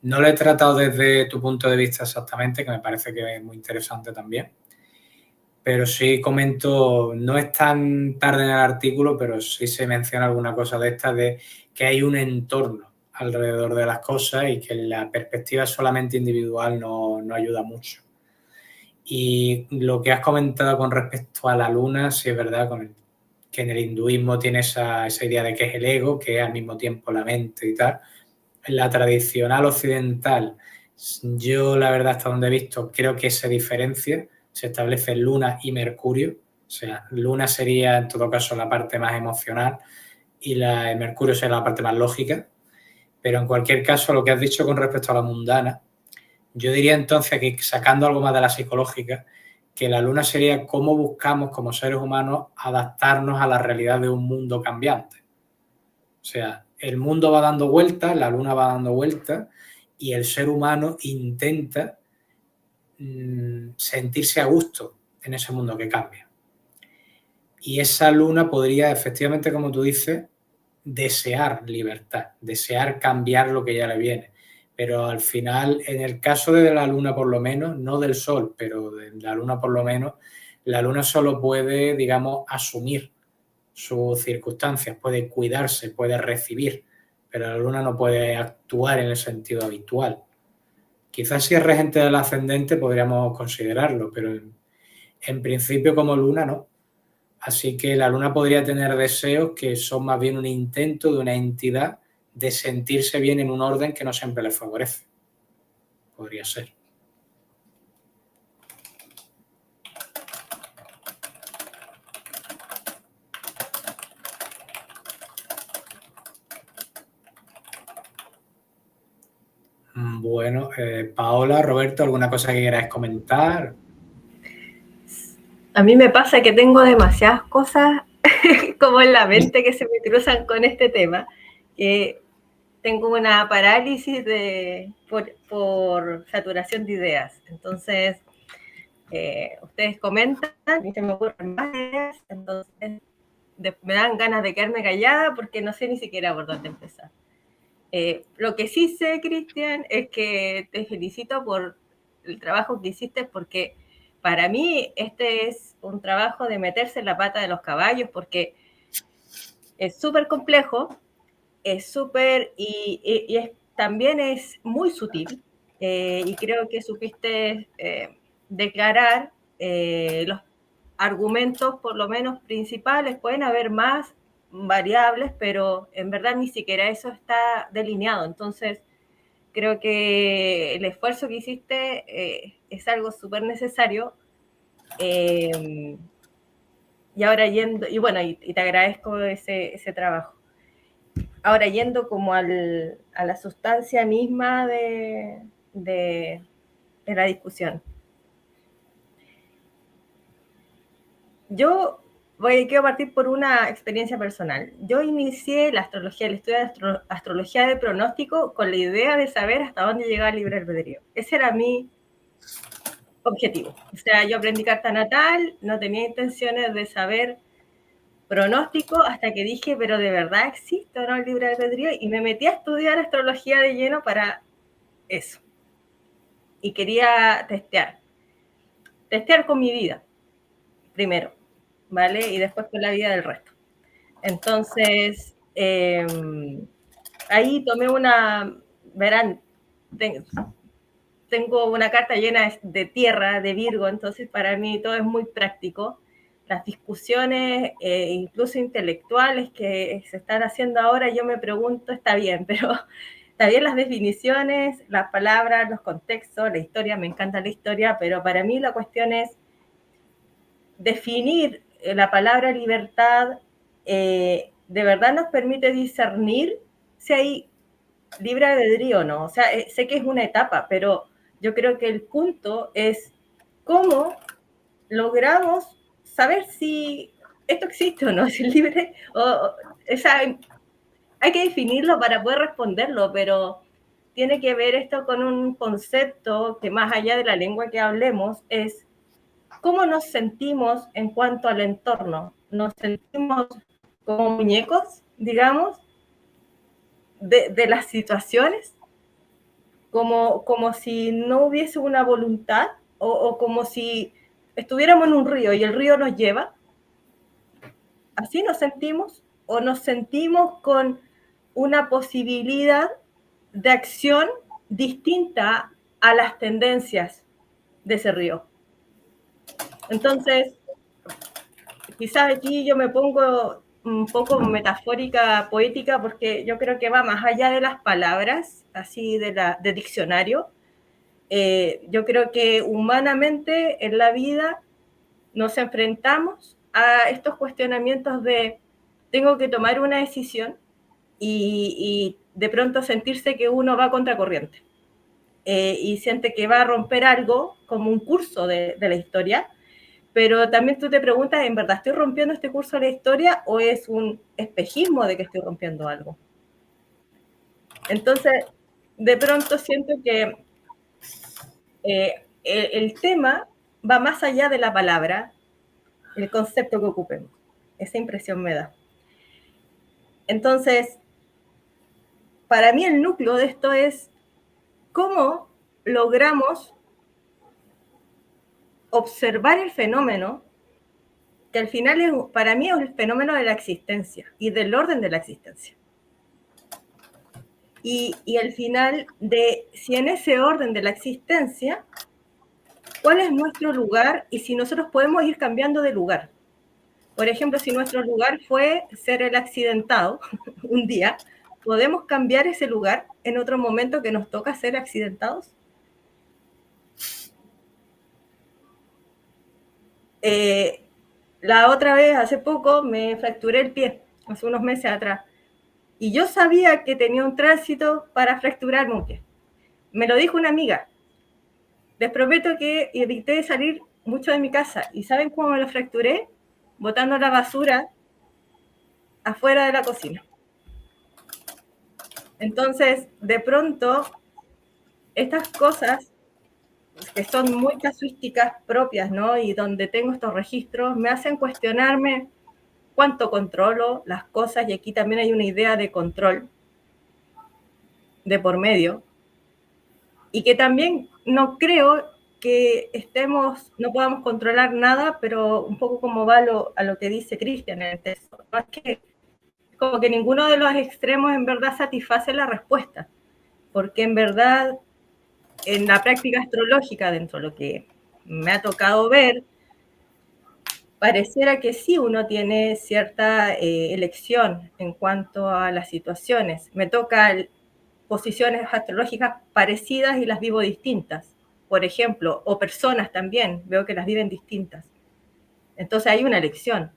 No lo he tratado desde tu punto de vista exactamente, que me parece que es muy interesante también. Pero sí comento, no es tan tarde en el artículo, pero sí se menciona alguna cosa de esta, de que hay un entorno alrededor de las cosas y que la perspectiva solamente individual no ayuda mucho. Y lo que has comentado con respecto a la luna, sí es verdad, que en el hinduismo tiene esa idea de que es el ego, que es al mismo tiempo la mente y tal. En la tradicional occidental, yo la verdad hasta donde he visto, creo que se diferencia, se establece Luna y Mercurio, o sea, Luna sería en todo caso la parte más emocional y Mercurio sería la parte más lógica, pero en cualquier caso lo que has dicho con respecto a la mundana, yo diría entonces que sacando algo más de la psicológica, que la luna sería cómo buscamos como seres humanos adaptarnos a la realidad de un mundo cambiante. O sea, el mundo va dando vueltas, la luna va dando vueltas y el ser humano intenta sentirse a gusto en ese mundo que cambia. Y esa luna podría, efectivamente, como tú dices, desear libertad, desear cambiar lo que ya le viene. Pero al final, en el caso de la luna por lo menos, no del sol, pero de la luna por lo menos, la luna solo puede, digamos, asumir sus circunstancias, puede cuidarse, puede recibir, pero la luna no puede actuar en el sentido habitual. Quizás si es regente del ascendente podríamos considerarlo, pero en principio como luna no. Así que la luna podría tener deseos que son más bien un intento de una entidad de sentirse bien en un orden que no siempre le favorece. Podría ser. Bueno, Paola, Roberto, ¿alguna cosa que queráis comentar? A A mí me pasa que tengo demasiadas cosas como en la mente que se me cruzan con este tema, que tengo una parálisis por saturación de ideas. Entonces, ustedes comentan y se me ocurren más ideas, entonces me dan ganas de quedarme callada porque no sé ni siquiera por dónde empezar. Lo que sí sé, Cristian, es que te felicito por el trabajo que hiciste, porque para mí este es un trabajo de meterse en la pata de los caballos, porque es súper complejo, es súper, también es muy sutil, y creo que supiste declarar los argumentos, por lo menos principales. Pueden haber más variables, pero en verdad ni siquiera eso está delineado. Entonces, creo que el esfuerzo que hiciste es algo súper necesario. Y ahora yendo, y bueno, y te agradezco ese trabajo. Ahora yendo como a la sustancia misma de la discusión. Yo quiero partir por una experiencia personal. Yo inicié la astrología, el estudio de astrología de pronóstico, con la idea de saber hasta dónde llegaba el libre albedrío. Ese era mi objetivo. O sea, yo aprendí carta natal, no tenía intenciones de saber pronóstico hasta que dije, pero ¿de verdad existe o no el libre albedrío? Y me metí a estudiar astrología de lleno para eso. Y quería testear con mi vida, primero, ¿vale? Y después con la vida del resto. Entonces, ahí tomé verán, tengo una carta llena de tierra, de Virgo, entonces para mí todo es muy práctico. Las discusiones, incluso intelectuales, que se están haciendo ahora, yo me pregunto, está bien, pero está bien las definiciones, las palabras, los contextos, la historia, me encanta la historia, pero para mí la cuestión es definir la palabra libertad. De verdad nos permite discernir si hay libre albedrío o no. O sea, sé que es una etapa, pero yo creo que el punto es cómo logramos saber si esto existe o no, si es libre, hay que definirlo para poder responderlo, pero tiene que ver esto con un concepto que, más allá de la lengua que hablemos, es cómo nos sentimos en cuanto al entorno. Nos sentimos como muñecos, digamos, de las situaciones, como si no hubiese una voluntad, o como si estuviéramos en un río y el río nos lleva. ¿Así nos sentimos? ¿O nos sentimos con una posibilidad de acción distinta a las tendencias de ese río? Entonces, quizás aquí yo me pongo un poco metafórica, poética, porque yo creo que va más allá de las palabras, así de diccionario. Yo creo que humanamente en la vida nos enfrentamos a estos cuestionamientos de tengo que tomar una decisión y de pronto sentirse que uno va contracorriente y siente que va a romper algo como un curso de la historia, pero también tú te preguntas, ¿en verdad estoy rompiendo este curso de la historia o es un espejismo de que estoy rompiendo algo? Entonces, de pronto siento que el tema va más allá de la palabra, el concepto que ocupemos. Esa impresión me da. Entonces, para mí el núcleo de esto es cómo logramos observar el fenómeno, que al final para mí es el fenómeno de la existencia y del orden de la existencia. Y al final de si en ese orden de la existencia, ¿cuál es nuestro lugar? Y si nosotros podemos ir cambiando de lugar. Por ejemplo, si nuestro lugar fue ser el accidentado un día, ¿podemos cambiar ese lugar en otro momento que nos toca ser accidentados? La otra vez, hace poco, me fracturé el pie, hace unos meses atrás, y yo sabía que tenía un tránsito para fracturarme un pie. Me lo dijo una amiga. Les prometo que evité salir mucho de mi casa. ¿Y saben cómo me lo fracturé? Botando la basura afuera de la cocina. Entonces, de pronto, estas cosas que son muy casuísticas propias, ¿no? Y donde tengo estos registros, me hacen cuestionarme cuánto controlo las cosas, y aquí también hay una idea de control de por medio, y que también no creo que no podamos controlar nada, pero un poco como va a lo que dice Cristian en el texto, ¿no? Es que como que ninguno de los extremos en verdad satisface la respuesta, porque en verdad en la práctica astrológica, dentro de lo que me ha tocado ver, pareciera que sí uno tiene cierta elección en cuanto a las situaciones. Me toca posiciones astrológicas parecidas y las vivo distintas, por ejemplo, o personas también, veo que las viven distintas. Entonces hay una elección,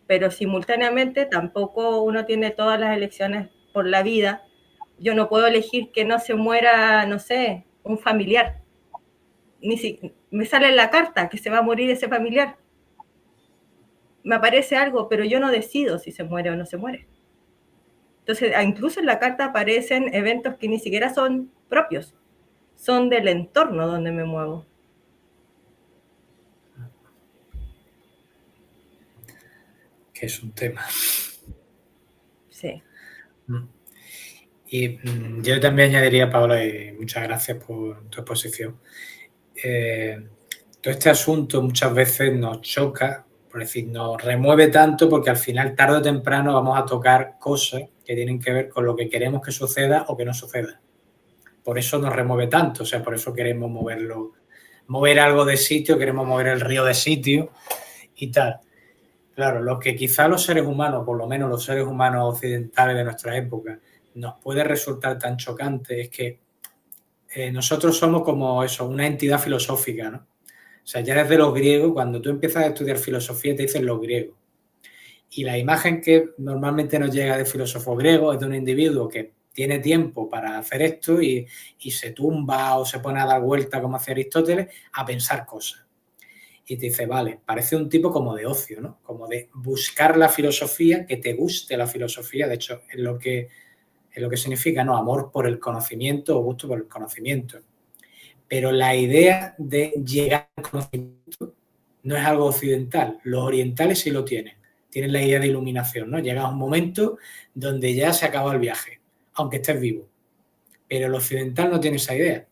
pero simultáneamente tampoco uno tiene todas las elecciones por la vida. Yo no puedo elegir que no se muera, no sé, un familiar. Ni si me sale en la carta que se va a morir ese familiar. Me aparece algo, pero yo no decido si se muere o no se muere. Entonces, incluso en la carta aparecen eventos que ni siquiera son propios, son del entorno donde me muevo. Que es un tema. Sí. Y yo también añadiría, Paola, y muchas gracias por tu exposición. Todo este asunto muchas veces nos choca, por decir, nos remueve tanto porque al final, tarde o temprano, vamos a tocar cosas que tienen que ver con lo que queremos que suceda o que no suceda. Por eso nos remueve tanto, o sea, por eso queremos mover algo de sitio, queremos mover el río de sitio y tal. Claro, lo que quizá los seres humanos, por lo menos los seres humanos occidentales de nuestra época, nos puede resultar tan chocante es que nosotros somos como eso, una entidad filosófica, ¿no? O sea, ya desde los griegos, cuando tú empiezas a estudiar filosofía, te dicen los griegos. Y la imagen que normalmente nos llega de filósofo griego es de un individuo que tiene tiempo para hacer esto y se tumba o se pone a dar vuelta, como hacía Aristóteles, a pensar cosas. Y te dice, vale, parece un tipo como de ocio, ¿no? Como de buscar la filosofía, que te guste la filosofía. De hecho, es lo que significa, ¿no? Amor por el conocimiento o gusto por el conocimiento. Pero la idea de llegar al conocimiento no es algo occidental. Los orientales sí lo tienen. Tienen la idea de iluminación, ¿no? Llega un momento donde ya se acaba el viaje, aunque estés vivo. Pero el occidental no tiene esa idea.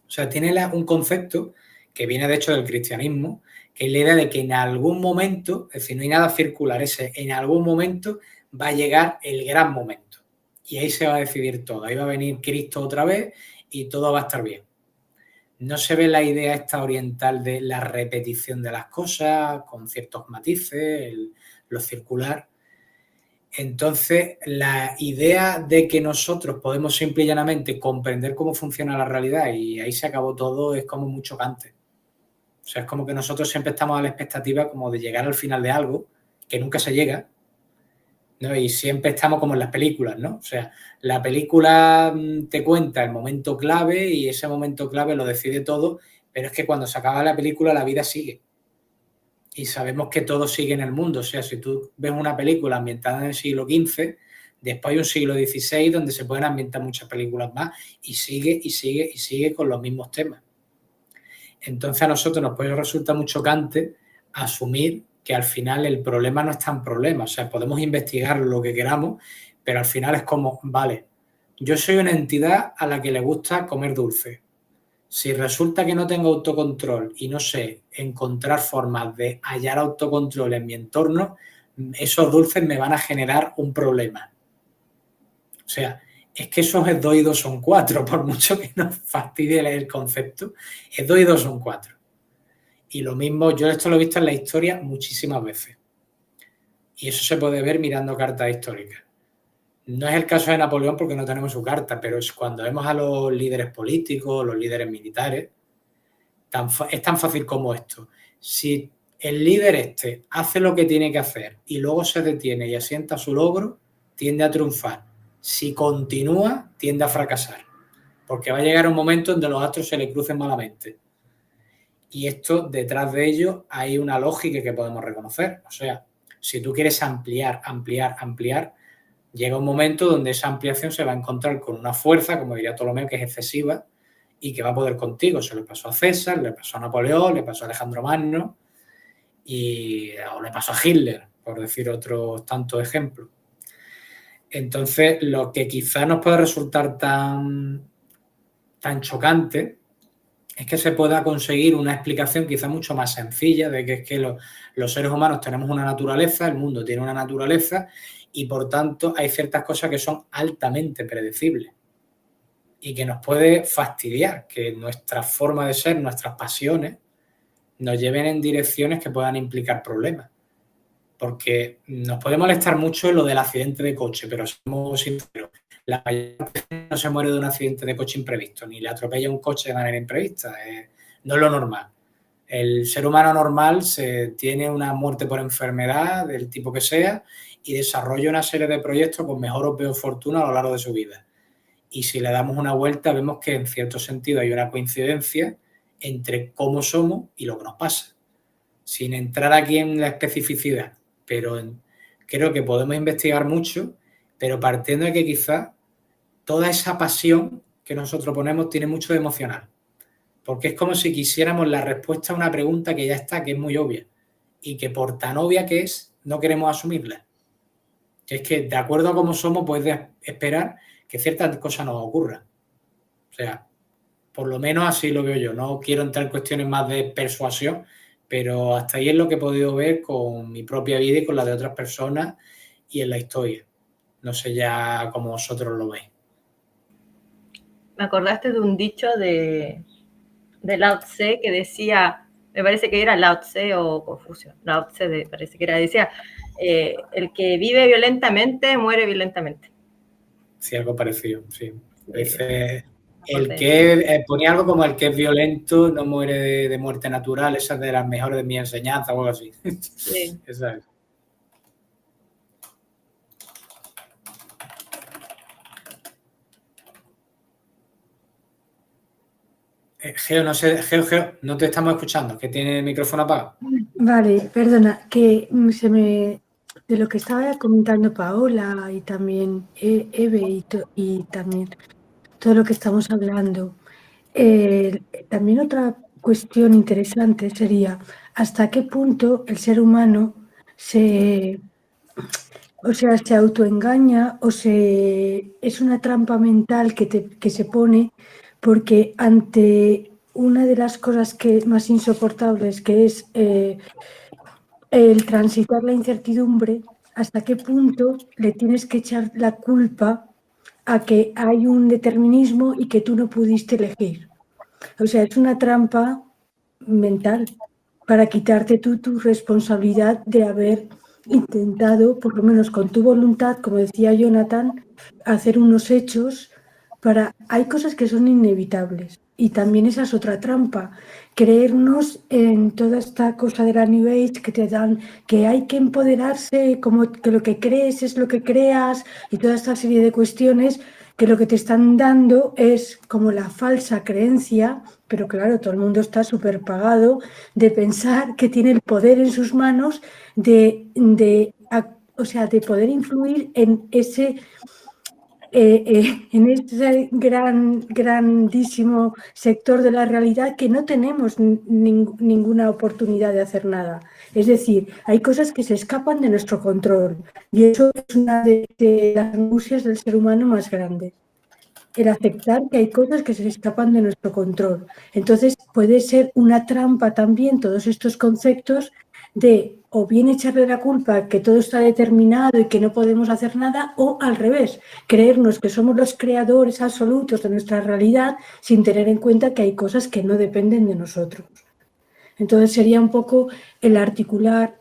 O sea, tiene un concepto que viene de hecho del cristianismo, que es la idea de que en algún momento, es decir, no hay nada circular, en algún momento va a llegar el gran momento. Y ahí se va a decidir todo. Ahí va a venir Cristo otra vez y todo va a estar bien. No se ve la idea esta oriental de la repetición de las cosas con ciertos matices, lo circular. Entonces, la idea de que nosotros podemos simple y llanamente comprender cómo funciona la realidad y ahí se acabó todo es como muy chocante. O sea, es como que nosotros siempre estamos a la expectativa como de llegar al final de algo que nunca se llega, ¿no? Y siempre estamos como en las películas, ¿no? O sea, la película te cuenta el momento clave y ese momento clave lo decide todo, pero es que cuando se acaba la película la vida sigue. Y sabemos que todo sigue en el mundo. O sea, si tú ves una película ambientada en el siglo XV, después hay un siglo XVI donde se pueden ambientar muchas películas más y sigue y sigue y sigue con los mismos temas. Entonces a nosotros nos puede resultar muy chocante asumir que al final el problema no es tan problema. O sea, podemos investigar lo que queramos, pero al final es como, vale, yo soy una entidad a la que le gusta comer dulce. Si resulta que no tengo autocontrol y no sé encontrar formas de hallar autocontrol en mi entorno, esos dulces me van a generar un problema. O sea, es que esos es 2 y 2 son 4, por mucho que nos fastidie el concepto, es 2 y 2 son 4. Y lo mismo, yo esto lo he visto en la historia muchísimas veces. Y eso se puede ver mirando cartas históricas. No es el caso de Napoleón porque no tenemos su carta, pero es cuando vemos a los líderes políticos, los líderes militares, es tan fácil como esto. Si el líder hace lo que tiene que hacer y luego se detiene y asienta su logro, tiende a triunfar. Si continúa, tiende a fracasar. Porque va a llegar un momento donde los astros se le crucen malamente. Y esto, detrás de ello, hay una lógica que podemos reconocer. O sea, si tú quieres ampliar, llega un momento donde esa ampliación se va a encontrar con una fuerza, como diría Ptolomeo, que es excesiva y que va a poder contigo. Se le pasó a César, le pasó a Napoleón, le pasó a Alejandro Magno o le pasó a Hitler, por decir otros tantos ejemplos. Entonces, lo que quizás nos pueda resultar tan chocante es que se pueda conseguir una explicación quizá mucho más sencilla de que es que los seres humanos tenemos una naturaleza, el mundo tiene una naturaleza y por tanto hay ciertas cosas que son altamente predecibles y que nos puede fastidiar que nuestra forma de ser, nuestras pasiones nos lleven en direcciones que puedan implicar problemas. Porque nos puede molestar mucho lo del accidente de coche, pero somos sinceros, la mayoría no se muere de un accidente de coche imprevisto, ni le atropella un coche de manera imprevista, no es lo normal. El ser humano normal tiene una muerte por enfermedad del tipo que sea y desarrolla una serie de proyectos con mejor o peor fortuna a lo largo de su vida. Y si le damos una vuelta vemos que en cierto sentido hay una coincidencia entre cómo somos y lo que nos pasa. Sin entrar aquí en la especificidad, pero creo que podemos investigar mucho, pero partiendo de que quizás toda esa pasión que nosotros ponemos tiene mucho de emocional. Porque es como si quisiéramos la respuesta a una pregunta que ya está, que es muy obvia, y que por tan obvia que es, no queremos asumirla. Que es que, de acuerdo a cómo somos, puedes esperar que ciertas cosas nos ocurran. O sea, por lo menos así lo veo yo. No quiero entrar en cuestiones más de persuasión, pero hasta ahí es lo que he podido ver con mi propia vida y con la de otras personas y en la historia. No sé ya cómo vosotros lo veis. Me acordaste de un dicho de Lao Tse que decía, me parece que era Lao Tse o Confucio, Lao Tse parece que era, decía, el que vive violentamente muere violentamente. Sí, algo parecido, sí. El que ponía algo como el que es violento no muere de muerte natural, esa es de las mejores de mi enseñanza o algo así. Sí. Esa es. Geo, no sé, Geo, no te estamos escuchando, que tiene el micrófono apagado. Vale, perdona, que de lo que estaba comentando Paola y también Eve y también todo lo que estamos hablando, también otra cuestión interesante sería hasta qué punto el ser humano se autoengaña o es una trampa mental que se pone porque ante una de las cosas más insoportables que es el transitar la incertidumbre, hasta qué punto le tienes que echar la culpa a que hay un determinismo y que tú no pudiste elegir. O sea, es una trampa mental para quitarte tú tu responsabilidad de haber intentado, por lo menos con tu voluntad, como decía Jonathan, hacer unos hechos hay cosas que son inevitables. Y también esa es otra trampa, creernos en toda esta cosa de la New Age que te dan, que hay que empoderarse, como que lo que crees es lo que creas y toda esta serie de cuestiones que lo que te están dando es como la falsa creencia, pero claro, todo el mundo está súper pagado de pensar que tiene el poder en sus manos de poder influir en ese grandísimo sector de la realidad que no tenemos ninguna oportunidad de hacer nada. Es decir, hay cosas que se escapan de nuestro control y eso es una de las angustias del ser humano más grandes. El aceptar que hay cosas que se escapan de nuestro control. Entonces puede ser una trampa también todos estos conceptos de o bien echarle la culpa que todo está determinado y que no podemos hacer nada, o al revés, creernos que somos los creadores absolutos de nuestra realidad sin tener en cuenta que hay cosas que no dependen de nosotros. Entonces sería un poco el articular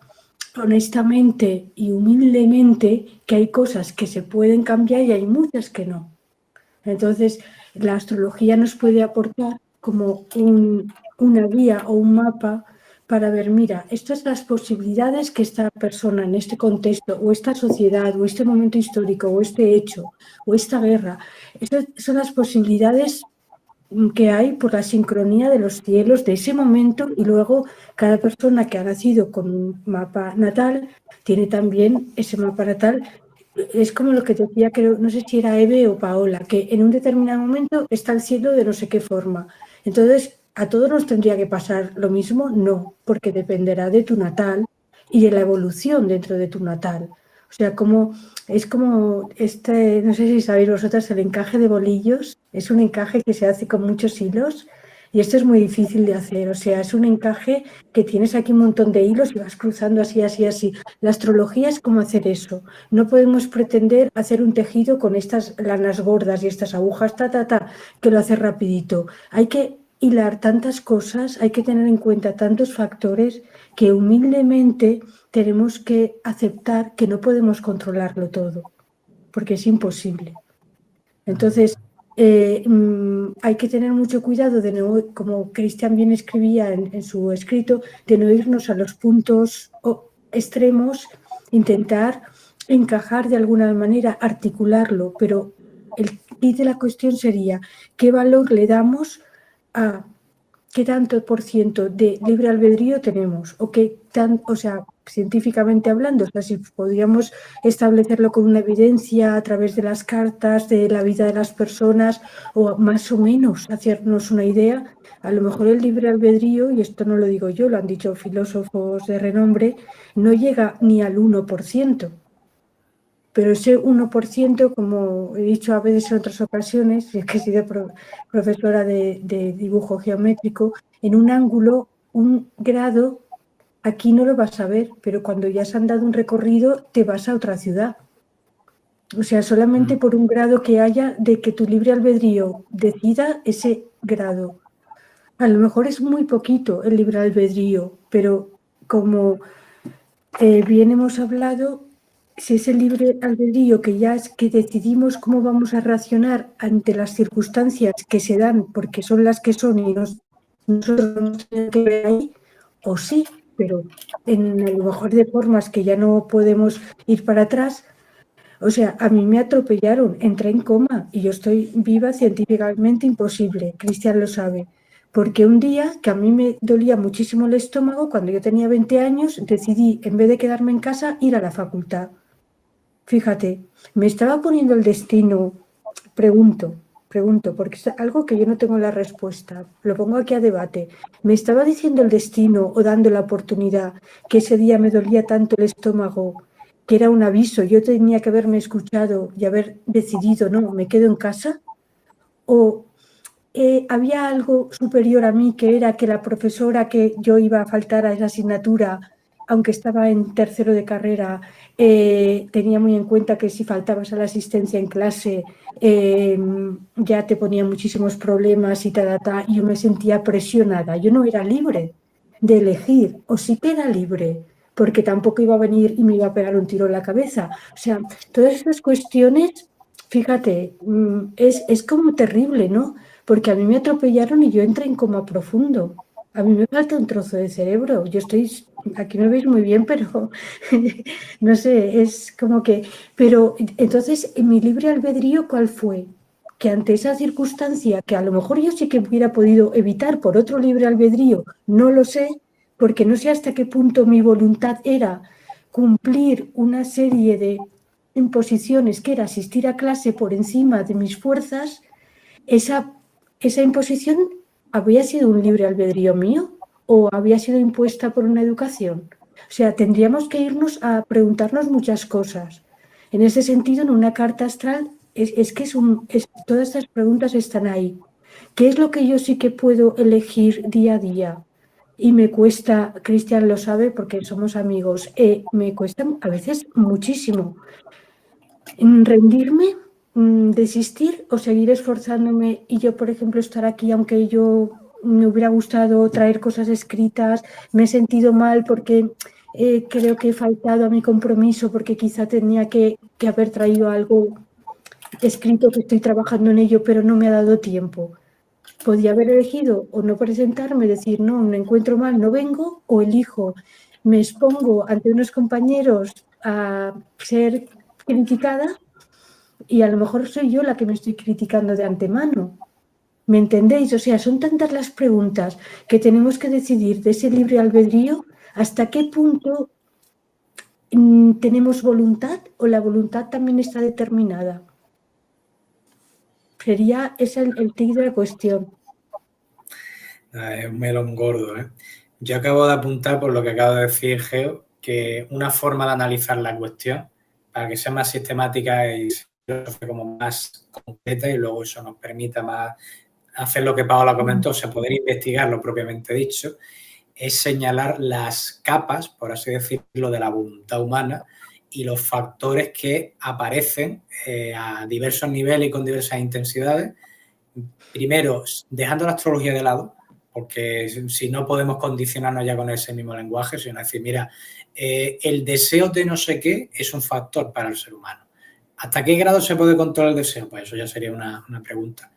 honestamente y humildemente que hay cosas que se pueden cambiar y hay muchas que no. Entonces la astrología nos puede aportar como una guía o un mapa para ver, mira, estas son las posibilidades que esta persona en este contexto o esta sociedad o este momento histórico o este hecho o esta guerra, estas son las posibilidades que hay por la sincronía de los cielos de ese momento, y luego cada persona que ha nacido con un mapa natal tiene también ese mapa natal. Es como lo que decía, creo, no sé si era Eve o Paola, que en un determinado momento está el cielo de no sé qué forma. Entonces, ¿a todos nos tendría que pasar lo mismo? No, porque dependerá de tu natal y de la evolución dentro de tu natal. O sea, es como no sé si sabéis vosotras, el encaje de bolillos. Es un encaje que se hace con muchos hilos y esto es muy difícil de hacer. O sea, es un encaje que tienes aquí un montón de hilos y vas cruzando así, así, así. La astrología es como hacer eso. No podemos pretender hacer un tejido con estas lanas gordas y estas agujas, que lo hace rapidito. Hay que hilar tantas cosas, hay que tener en cuenta tantos factores que humildemente tenemos que aceptar que no podemos controlarlo todo, porque es imposible. Entonces, hay que tener mucho cuidado de no, como Cristian bien escribía en su escrito, de no irnos a los puntos extremos, intentar encajar de alguna manera, articularlo, pero el kit de la cuestión sería qué valor le damos a qué tanto por ciento de libre albedrío tenemos, o sea, científicamente hablando, o sea, si podríamos establecerlo con una evidencia a través de las cartas, de la vida de las personas, o más o menos hacernos una idea. A lo mejor el libre albedrío, y esto no lo digo yo, lo han dicho filósofos de renombre, no llega ni al 1%. Pero ese 1%, como he dicho a veces en otras ocasiones, y es que he sido profesora de dibujo geométrico, en un ángulo, un grado, aquí no lo vas a ver, pero cuando ya se han dado un recorrido, te vas a otra ciudad. O sea, solamente por un grado que haya de que tu libre albedrío decida ese grado. A lo mejor es muy poquito el libre albedrío, pero como bien hemos hablado, si es el libre albedrío que ya es que decidimos cómo vamos a reaccionar ante las circunstancias que se dan porque son las que son y nosotros no tenemos que ver ahí, o sí, pero en a lo mejor de formas que ya no podemos ir para atrás. O sea, a mí me atropellaron, entré en coma y yo estoy viva, científicamente imposible, Cristian lo sabe. Porque un día que a mí me dolía muchísimo el estómago, cuando yo tenía 20 años, decidí, en vez de quedarme en casa, ir a la facultad. Fíjate, me estaba poniendo el destino, pregunto, porque es algo que yo no tengo la respuesta, lo pongo aquí a debate. ¿Me estaba diciendo el destino o dando la oportunidad que ese día me dolía tanto el estómago, que era un aviso, yo tenía que haberme escuchado y haber decidido, no, me quedo en casa? ¿O había algo superior a mí, que era que la profesora que yo iba a faltar a esa asignatura, aunque estaba en tercero de carrera, tenía muy en cuenta que si faltabas a la asistencia en clase ya te ponía muchísimos problemas y y yo me sentía presionada? Yo no era libre de elegir, o sí que era libre, porque tampoco iba a venir y me iba a pegar un tiro en la cabeza. O sea, todas estas cuestiones, fíjate, es como terrible, ¿no? Porque a mí me atropellaron y yo entré en coma profundo. A mí me falta un trozo de cerebro. Yo aquí me veis muy bien, pero no sé, es como que... Pero entonces, en mi libre albedrío, ¿cuál fue? Que ante esa circunstancia, que a lo mejor yo sí que hubiera podido evitar por otro libre albedrío, no lo sé, porque no sé hasta qué punto mi voluntad era cumplir una serie de imposiciones, que era asistir a clase por encima de mis fuerzas. ¿Esa imposición había sido un libre albedrío mío o había sido impuesta por una educación? O sea, tendríamos que irnos a preguntarnos muchas cosas. En ese sentido, en una carta astral, todas estas preguntas están ahí. ¿Qué es lo que yo sí que puedo elegir día a día? Y me cuesta, Cristian lo sabe porque somos amigos, me cuesta a veces muchísimo rendirme, desistir o seguir esforzándome y yo, por ejemplo, estar aquí, aunque yo me hubiera gustado traer cosas escritas, me he sentido mal porque creo que he faltado a mi compromiso, porque quizá tenía que haber traído algo escrito, que estoy trabajando en ello, pero no me ha dado tiempo. Podía haber elegido o no presentarme, decir, no, me encuentro mal, no vengo, o elijo, me expongo ante unos compañeros a ser criticada y a lo mejor soy yo la que me estoy criticando de antemano. ¿Me entendéis? O sea, son tantas las preguntas que tenemos que decidir de ese libre albedrío, hasta qué punto tenemos voluntad o la voluntad también está determinada. Sería ese el tic de la cuestión. Es un melón gordo, ¿eh? Yo acabo de apuntar, por lo que acabo de decir, Geo, que una forma de analizar la cuestión, para que sea más sistemática y como más concreta, y luego eso nos permita más hacer lo que Paola comentó, o sea, poder investigar lo propiamente dicho, es señalar las capas, por así decirlo, de la voluntad humana y los factores que aparecen a diversos niveles y con diversas intensidades. Primero, dejando la astrología de lado, porque si no podemos condicionarnos ya con ese mismo lenguaje, sino decir, mira, el deseo de no sé qué es un factor para el ser humano. ¿Hasta qué grado se puede controlar el deseo? Pues eso ya sería una pregunta.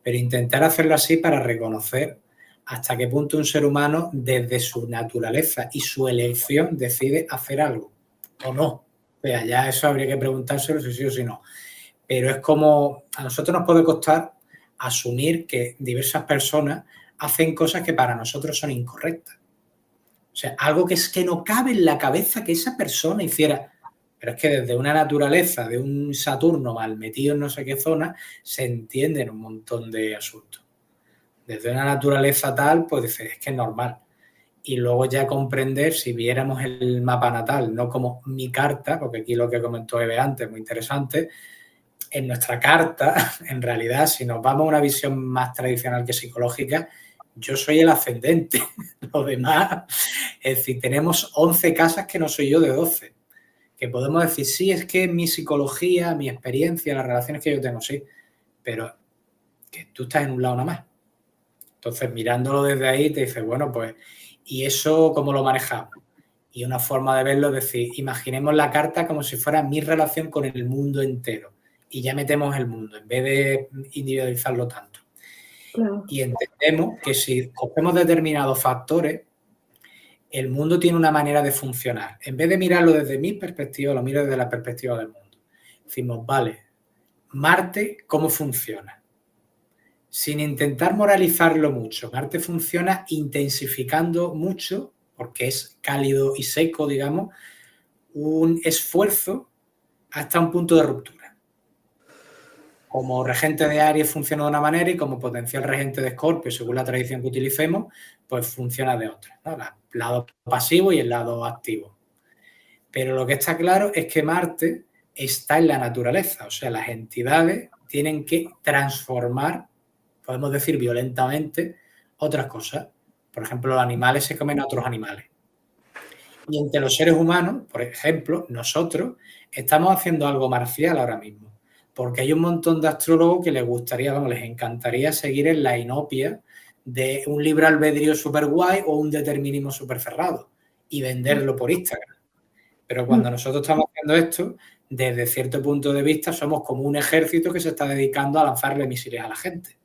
Pero intentar hacerlo así para reconocer hasta qué punto un ser humano, desde su naturaleza y su elección, decide hacer algo o no. O sea, ya eso habría que preguntárselo si sí o si no. Pero es como, a nosotros nos puede costar asumir que diversas personas hacen cosas que para nosotros son incorrectas. O sea, algo que es que no cabe en la cabeza que esa persona hiciera. Pero es que desde una naturaleza de un Saturno mal metido en no sé qué zona, se entienden un montón de asuntos. Desde una naturaleza tal, pues dices, es que es normal. Y luego ya comprender, si viéramos el mapa natal, no como mi carta, porque aquí lo que comentó Eve antes, muy interesante, en nuestra carta, en realidad, si nos vamos a una visión más tradicional que psicológica, yo soy el ascendente. Lo demás, es decir, tenemos 11 casas que no soy yo de 12. Que podemos decir, sí, es que mi psicología, mi experiencia, las relaciones que yo tengo, sí, pero que tú estás en un lado nada más. Entonces, mirándolo desde ahí, te dices, bueno, pues, ¿y eso cómo lo manejamos? Y una forma de verlo es decir, imaginemos la carta como si fuera mi relación con el mundo entero. Y ya metemos el mundo, en vez de individualizarlo tanto. Claro. Y entendemos que si cogemos determinados factores, el mundo tiene una manera de funcionar. En vez de mirarlo desde mi perspectiva, lo miro desde la perspectiva del mundo. Decimos, vale, Marte, ¿cómo funciona? Sin intentar moralizarlo mucho. Marte funciona intensificando mucho, porque es cálido y seco, digamos, un esfuerzo hasta un punto de ruptura. Como regente de Aries funciona de una manera y como potencial regente de Escorpio, según la tradición que utilicemos, pues funciona de otra, ¿no? El lado pasivo y el lado activo. Pero lo que está claro es que Marte está en la naturaleza, o sea, las entidades tienen que transformar, podemos decir violentamente, otras cosas. Por ejemplo, los animales se comen a otros animales. Y entre los seres humanos, por ejemplo, nosotros estamos haciendo algo marcial ahora mismo. Porque hay un montón de astrólogos que les gustaría, vamos, les encantaría seguir en la inopia de un libre albedrío súper guay o un determinismo súper cerrado y venderlo por Instagram. Pero cuando nosotros estamos haciendo esto, desde cierto punto de vista, somos como un ejército que se está dedicando a lanzarle misiles a la gente.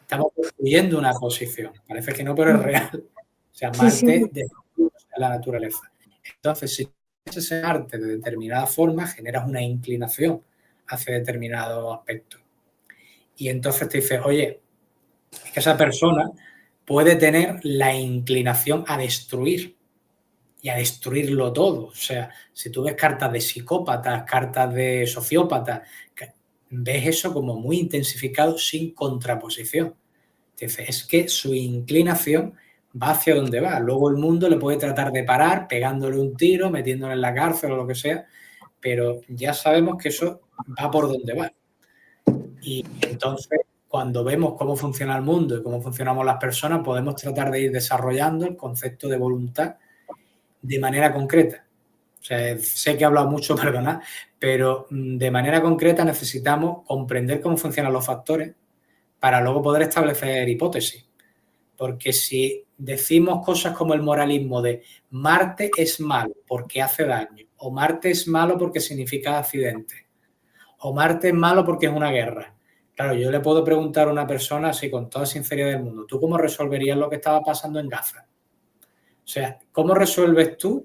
Estamos construyendo una posición. Parece que no, pero es real. O sea, Marte es la naturaleza. Entonces, si ese Marte de determinada forma, generas una inclinación hacia determinado aspecto. Y entonces te dices, oye, es que esa persona puede tener la inclinación a destruir y a destruirlo todo. O sea, si tú ves cartas de psicópatas, cartas de sociópatas, ves eso como muy intensificado sin contraposición. Dices, es que su inclinación va hacia donde va. Luego el mundo le puede tratar de parar, pegándole un tiro, metiéndole en la cárcel o lo que sea, pero ya sabemos que eso va por donde va. Y entonces, cuando vemos cómo funciona el mundo y cómo funcionamos las personas, podemos tratar de ir desarrollando el concepto de voluntad de manera concreta. O sea, sé que he hablado mucho, perdonad, pero de manera concreta necesitamos comprender cómo funcionan los factores para luego poder establecer hipótesis. Porque si decimos cosas como el moralismo de Marte es malo porque hace daño, o Marte es malo porque significa accidente, o Marte es malo porque es una guerra. Claro, yo le puedo preguntar a una persona así con toda sinceridad del mundo, ¿tú cómo resolverías lo que estaba pasando en Gaza? O sea, ¿cómo resuelves tú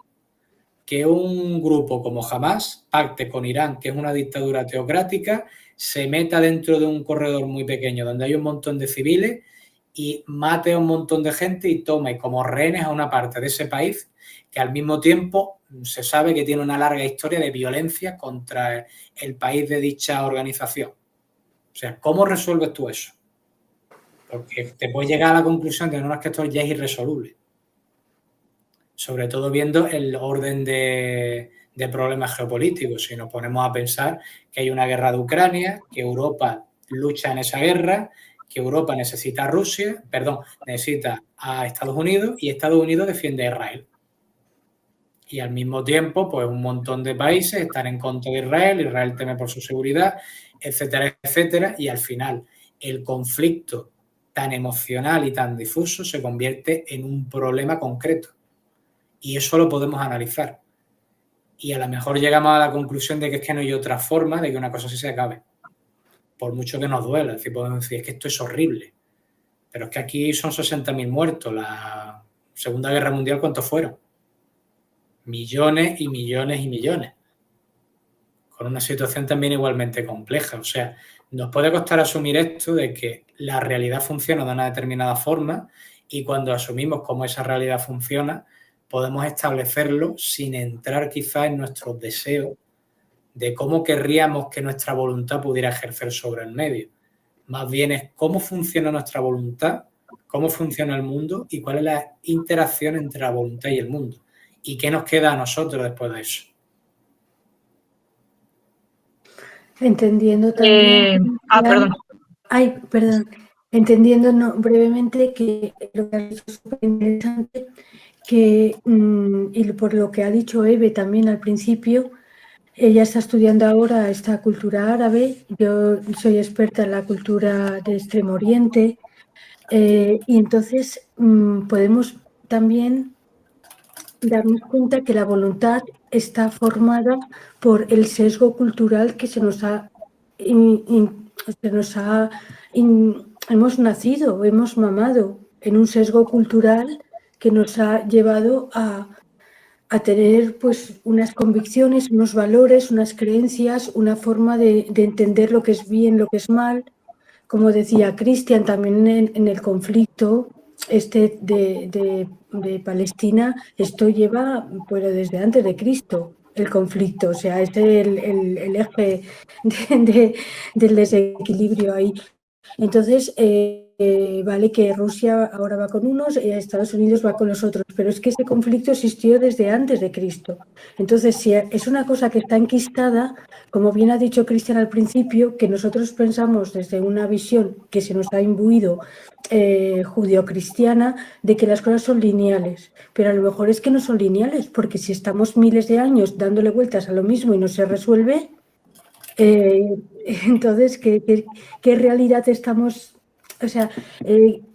que un grupo como Hamas pacte con Irán, que es una dictadura teocrática, se meta dentro de un corredor muy pequeño donde hay un montón de civiles y mate a un montón de gente y tome como rehenes a una parte de ese país que al mismo tiempo se sabe que tiene una larga historia de violencia contra el país de dicha organización. O sea, ¿cómo resuelves tú eso? Porque te puedes llegar a la conclusión de no, que esto ya es irresoluble. Sobre todo viendo el orden de problemas geopolíticos. Si nos ponemos a pensar que hay una guerra de Ucrania, que Europa lucha en esa guerra, que Europa necesita a Rusia, perdón, necesita a Estados Unidos y Estados Unidos defiende a Israel. Y al mismo tiempo, pues un montón de países están en contra de Israel, Israel teme por su seguridad, etcétera, etcétera, y al final el conflicto tan emocional y tan difuso se convierte en un problema concreto. Y eso lo podemos analizar. Y a lo mejor llegamos a la conclusión de que es que no hay otra forma de que una cosa así se acabe. Por mucho que nos duela. Es decir, podemos decir, es que esto es horrible. Pero es que aquí son 60.000 muertos. La Segunda Guerra Mundial, ¿cuántos fueron? Millones y millones y millones. Con una situación también igualmente compleja. O sea, nos puede costar asumir esto de que la realidad funciona de una determinada forma y cuando asumimos cómo esa realidad funciona, podemos establecerlo sin entrar quizá en nuestros deseos de cómo querríamos que nuestra voluntad pudiera ejercer sobre el medio. Más bien es cómo funciona nuestra voluntad, cómo funciona el mundo y cuál es la interacción entre la voluntad y el mundo. ¿Y qué nos queda a nosotros después de eso? Entendiendo también... Perdón. Ay, perdón. Entendiendo brevemente que lo que has dicho es súper interesante, que, y por lo que ha dicho Eve también al principio, ella está estudiando ahora esta cultura árabe, yo soy experta en la cultura de Extremo Oriente, y entonces podemos también darnos cuenta que la voluntad está formada por el sesgo cultural que se nos ha hemos nacido, hemos mamado en un sesgo cultural que nos ha llevado a tener pues unas convicciones, unos valores, unas creencias, una forma de entender lo que es bien, lo que es mal. Como decía Cristian, también en el conflicto de Palestina, esto lleva pero desde antes de Cristo, el conflicto, o sea, es el eje del desequilibrio ahí. Entonces, vale que Rusia ahora va con unos y Estados Unidos va con los otros, pero es que ese conflicto existió desde antes de Cristo. Entonces, si es una cosa que está enquistada, como bien ha dicho Cristian al principio, que nosotros pensamos desde una visión que se nos ha imbuido judio-cristiana de que las cosas son lineales, pero a lo mejor es que no son lineales, porque si estamos miles de años dándole vueltas a lo mismo y no se resuelve, entonces, ¿qué realidad estamos? O sea, el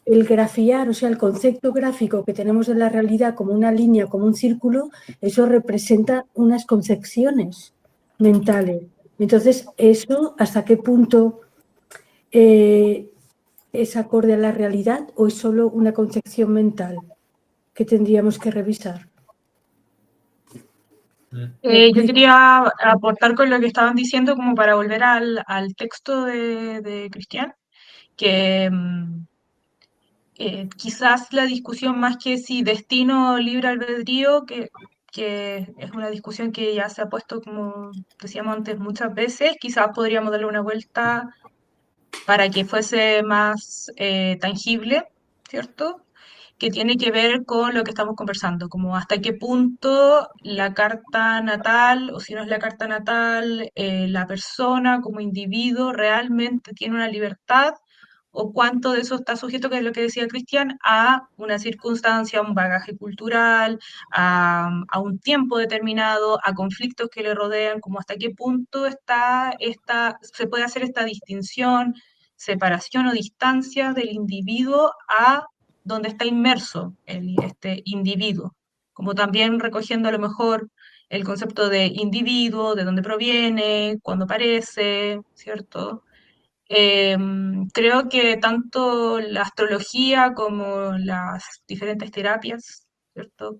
grafiar, o sea, el concepto gráfico que tenemos de la realidad como una línea, como un círculo, eso representa unas concepciones mentales. Entonces, ¿eso hasta qué punto es acorde a la realidad o es solo una concepción mental que tendríamos que revisar? Yo quería aportar con lo que estaban diciendo como para volver al texto de Cristian, que quizás la discusión más que si destino o libre albedrío, que es una discusión que ya se ha puesto, como decíamos antes, muchas veces, quizás podríamos darle una vuelta para que fuese más tangible, ¿cierto? Que tiene que ver con lo que estamos conversando, como hasta qué punto la carta natal, o si no es la carta natal, la persona como individuo realmente tiene una libertad, o cuánto de eso está sujeto, que es lo que decía Cristian, a una circunstancia, a un bagaje cultural, a un tiempo determinado, a conflictos que le rodean, como hasta qué punto se puede hacer esta distinción, separación o distancia del individuo a donde está inmerso este individuo, como también recogiendo a lo mejor el concepto de individuo, de dónde proviene, cuándo aparece, ¿cierto? Creo que tanto la astrología como las diferentes terapias, ¿cierto?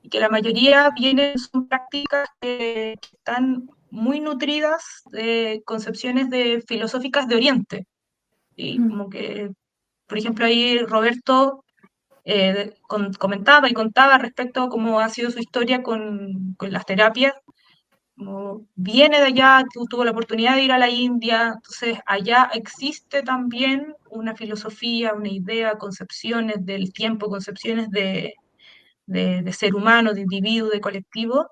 y que la mayoría son prácticas que están muy nutridas de concepciones filosóficas de Oriente. Y como que, por ejemplo, ahí Roberto comentaba y contaba respecto a cómo ha sido su historia con las terapias. Como viene de allá, tuvo la oportunidad de ir a la India, entonces allá existe también una filosofía, una idea, concepciones del tiempo, concepciones de ser humano, de individuo, de colectivo,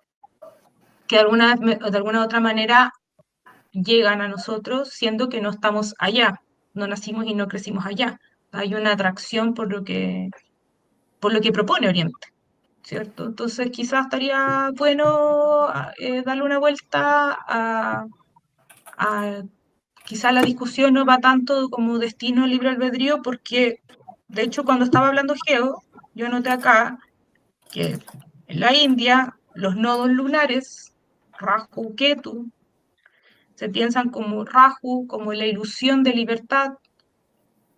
que de alguna otra manera llegan a nosotros, siendo que no estamos allá, no nacimos y no crecimos allá. Hay una atracción por lo que propone Oriente, ¿cierto? Entonces quizás estaría bueno darle una vuelta quizás la discusión no va tanto como destino libre albedrío, porque de hecho cuando estaba hablando Geo, yo noté acá que en la India los nodos lunares, Rahu, Ketu, se piensan como Rahu, como la ilusión de libertad,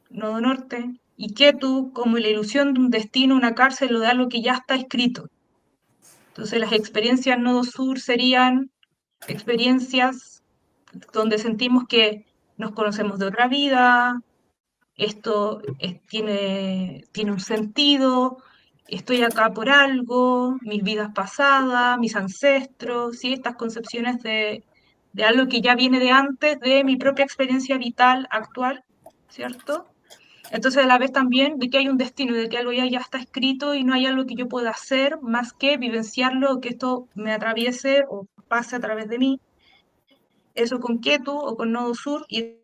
nodo norte, y Ketu como la ilusión de un destino, una cárcel o de algo que ya está escrito. Entonces las experiencias nodo sur serían experiencias donde sentimos que nos conocemos de otra vida, esto tiene un sentido, estoy acá por algo, mis vidas pasadas, mis ancestros, ¿sí? Estas concepciones de algo que ya viene de antes de mi propia experiencia vital actual, ¿cierto? Entonces a la vez también de que hay un destino, de que algo ya está escrito y no hay algo que yo pueda hacer más que vivenciarlo, que esto me atraviese o pase a través de mí. Eso con Ketu o con Nodo Sur, y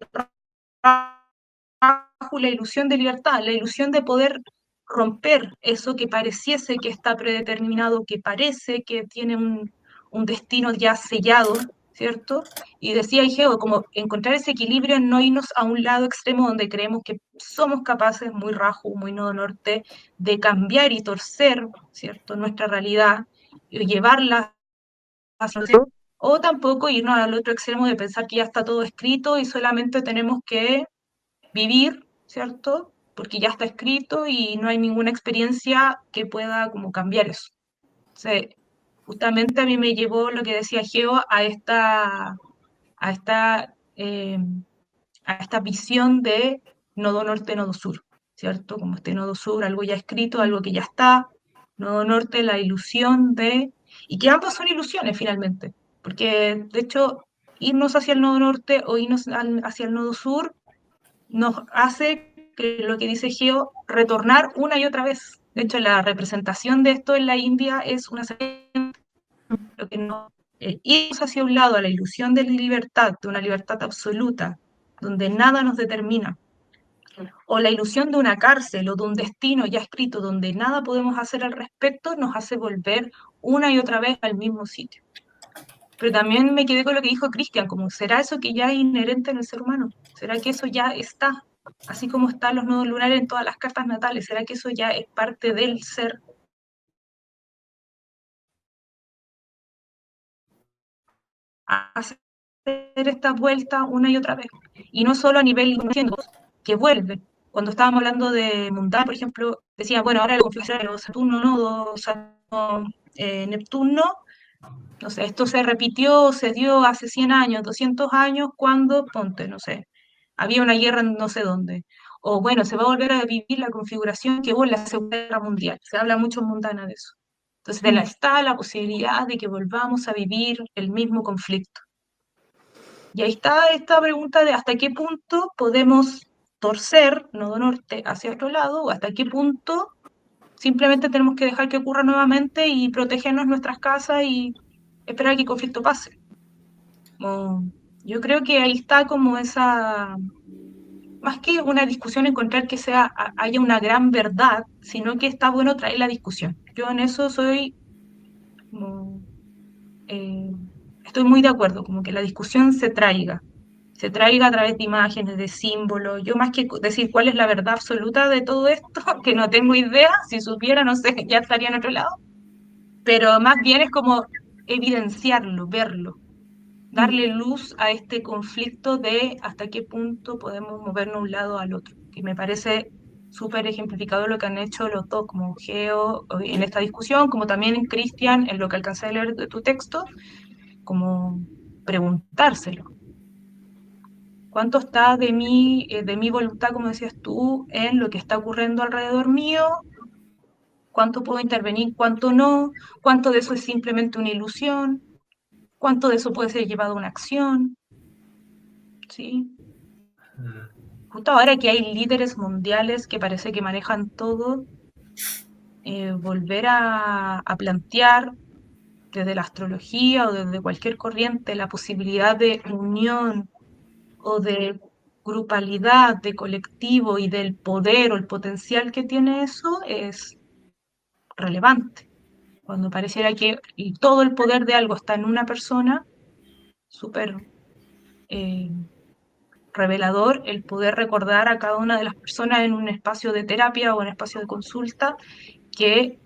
la ilusión de libertad, la ilusión de poder romper eso que pareciese que está predeterminado, que parece que tiene un destino ya sellado, ¿cierto? Y decía Igeo, como encontrar ese equilibrio, no irnos a un lado extremo donde creemos que somos capaces, muy Rahu, muy Nodo Norte, de cambiar y torcer, ¿cierto?, nuestra realidad y llevarla hacia o tampoco irnos al otro extremo de pensar que ya está todo escrito y solamente tenemos que vivir, ¿cierto? Porque ya está escrito y no hay ninguna experiencia que pueda como cambiar eso. Entonces, justamente a mí me llevó lo que decía Geo a esta visión de nodo norte, nodo sur, ¿cierto? Como este nodo sur, algo ya escrito, algo que ya está, nodo norte, la ilusión de... Y que ambos son ilusiones finalmente, porque de hecho irnos hacia el nodo norte o irnos hacia el nodo sur nos hace, que lo que dice Geo, retornar una y otra vez. De hecho, la representación de esto en la India es una lo que no, irnos hacia un lado a la ilusión de libertad, de una libertad absoluta, donde nada nos determina, o la ilusión de una cárcel o de un destino ya escrito donde nada podemos hacer al respecto, nos hace volver una y otra vez al mismo sitio. Pero también me quedé con lo que dijo Cristian, como ¿será eso que ya es inherente en el ser humano? ¿Será que eso ya está? Así como están los nodos lunares en todas las cartas natales, ¿será que eso ya es parte del ser? Hacer esta vuelta una y otra vez. Y no solo a nivel que vuelve. Cuando estábamos hablando de mundano, por ejemplo, decía, bueno, ahora la configuración de Saturno, nodo, Saturno, Neptuno, no sé, esto se repitió, se dio hace 100 años, 200 años, cuando, ponte, no sé, había una guerra en no sé dónde. O bueno, se va a volver a vivir la configuración que hubo en la Segunda Guerra Mundial. Se habla mucho en mundana de eso. Entonces, está la posibilidad de que volvamos a vivir el mismo conflicto. Y ahí está esta pregunta de hasta qué punto podemos torcer nodo norte hacia otro lado, o hasta qué punto simplemente tenemos que dejar que ocurra nuevamente y protegernos nuestras casas y esperar que el conflicto pase. Yo creo que ahí está como esa, más que una discusión encontrar que haya una gran verdad, sino que está bueno traer la discusión. Yo en eso soy estoy muy de acuerdo, como que la discusión se traiga a través de imágenes, de símbolos. Yo más que decir cuál es la verdad absoluta de todo esto, que no tengo idea, si supiera, no sé, ya estaría en otro lado, pero más bien es como evidenciarlo, verlo, darle luz a este conflicto de hasta qué punto podemos movernos de un lado al otro, que me parece súper ejemplificado lo que han hecho los dos, como Geo en esta discusión, como también Cristian en lo que alcancé a leer de tu texto, como preguntárselo. ¿Cuánto está de mi voluntad, como decías tú, en lo que está ocurriendo alrededor mío? ¿Cuánto puedo intervenir, cuánto no? ¿Cuánto de eso es simplemente una ilusión? ¿Cuánto de eso puede ser llevado a una acción? ¿Sí? Justo ahora que hay líderes mundiales que parece que manejan todo, volver a plantear desde la astrología o desde cualquier corriente la posibilidad de unión o de grupalidad, de colectivo y del poder o el potencial que tiene eso es relevante. Cuando pareciera que todo el poder de algo está en una persona, súper revelador el poder recordar a cada una de las personas en un espacio de terapia o en espacio de consulta que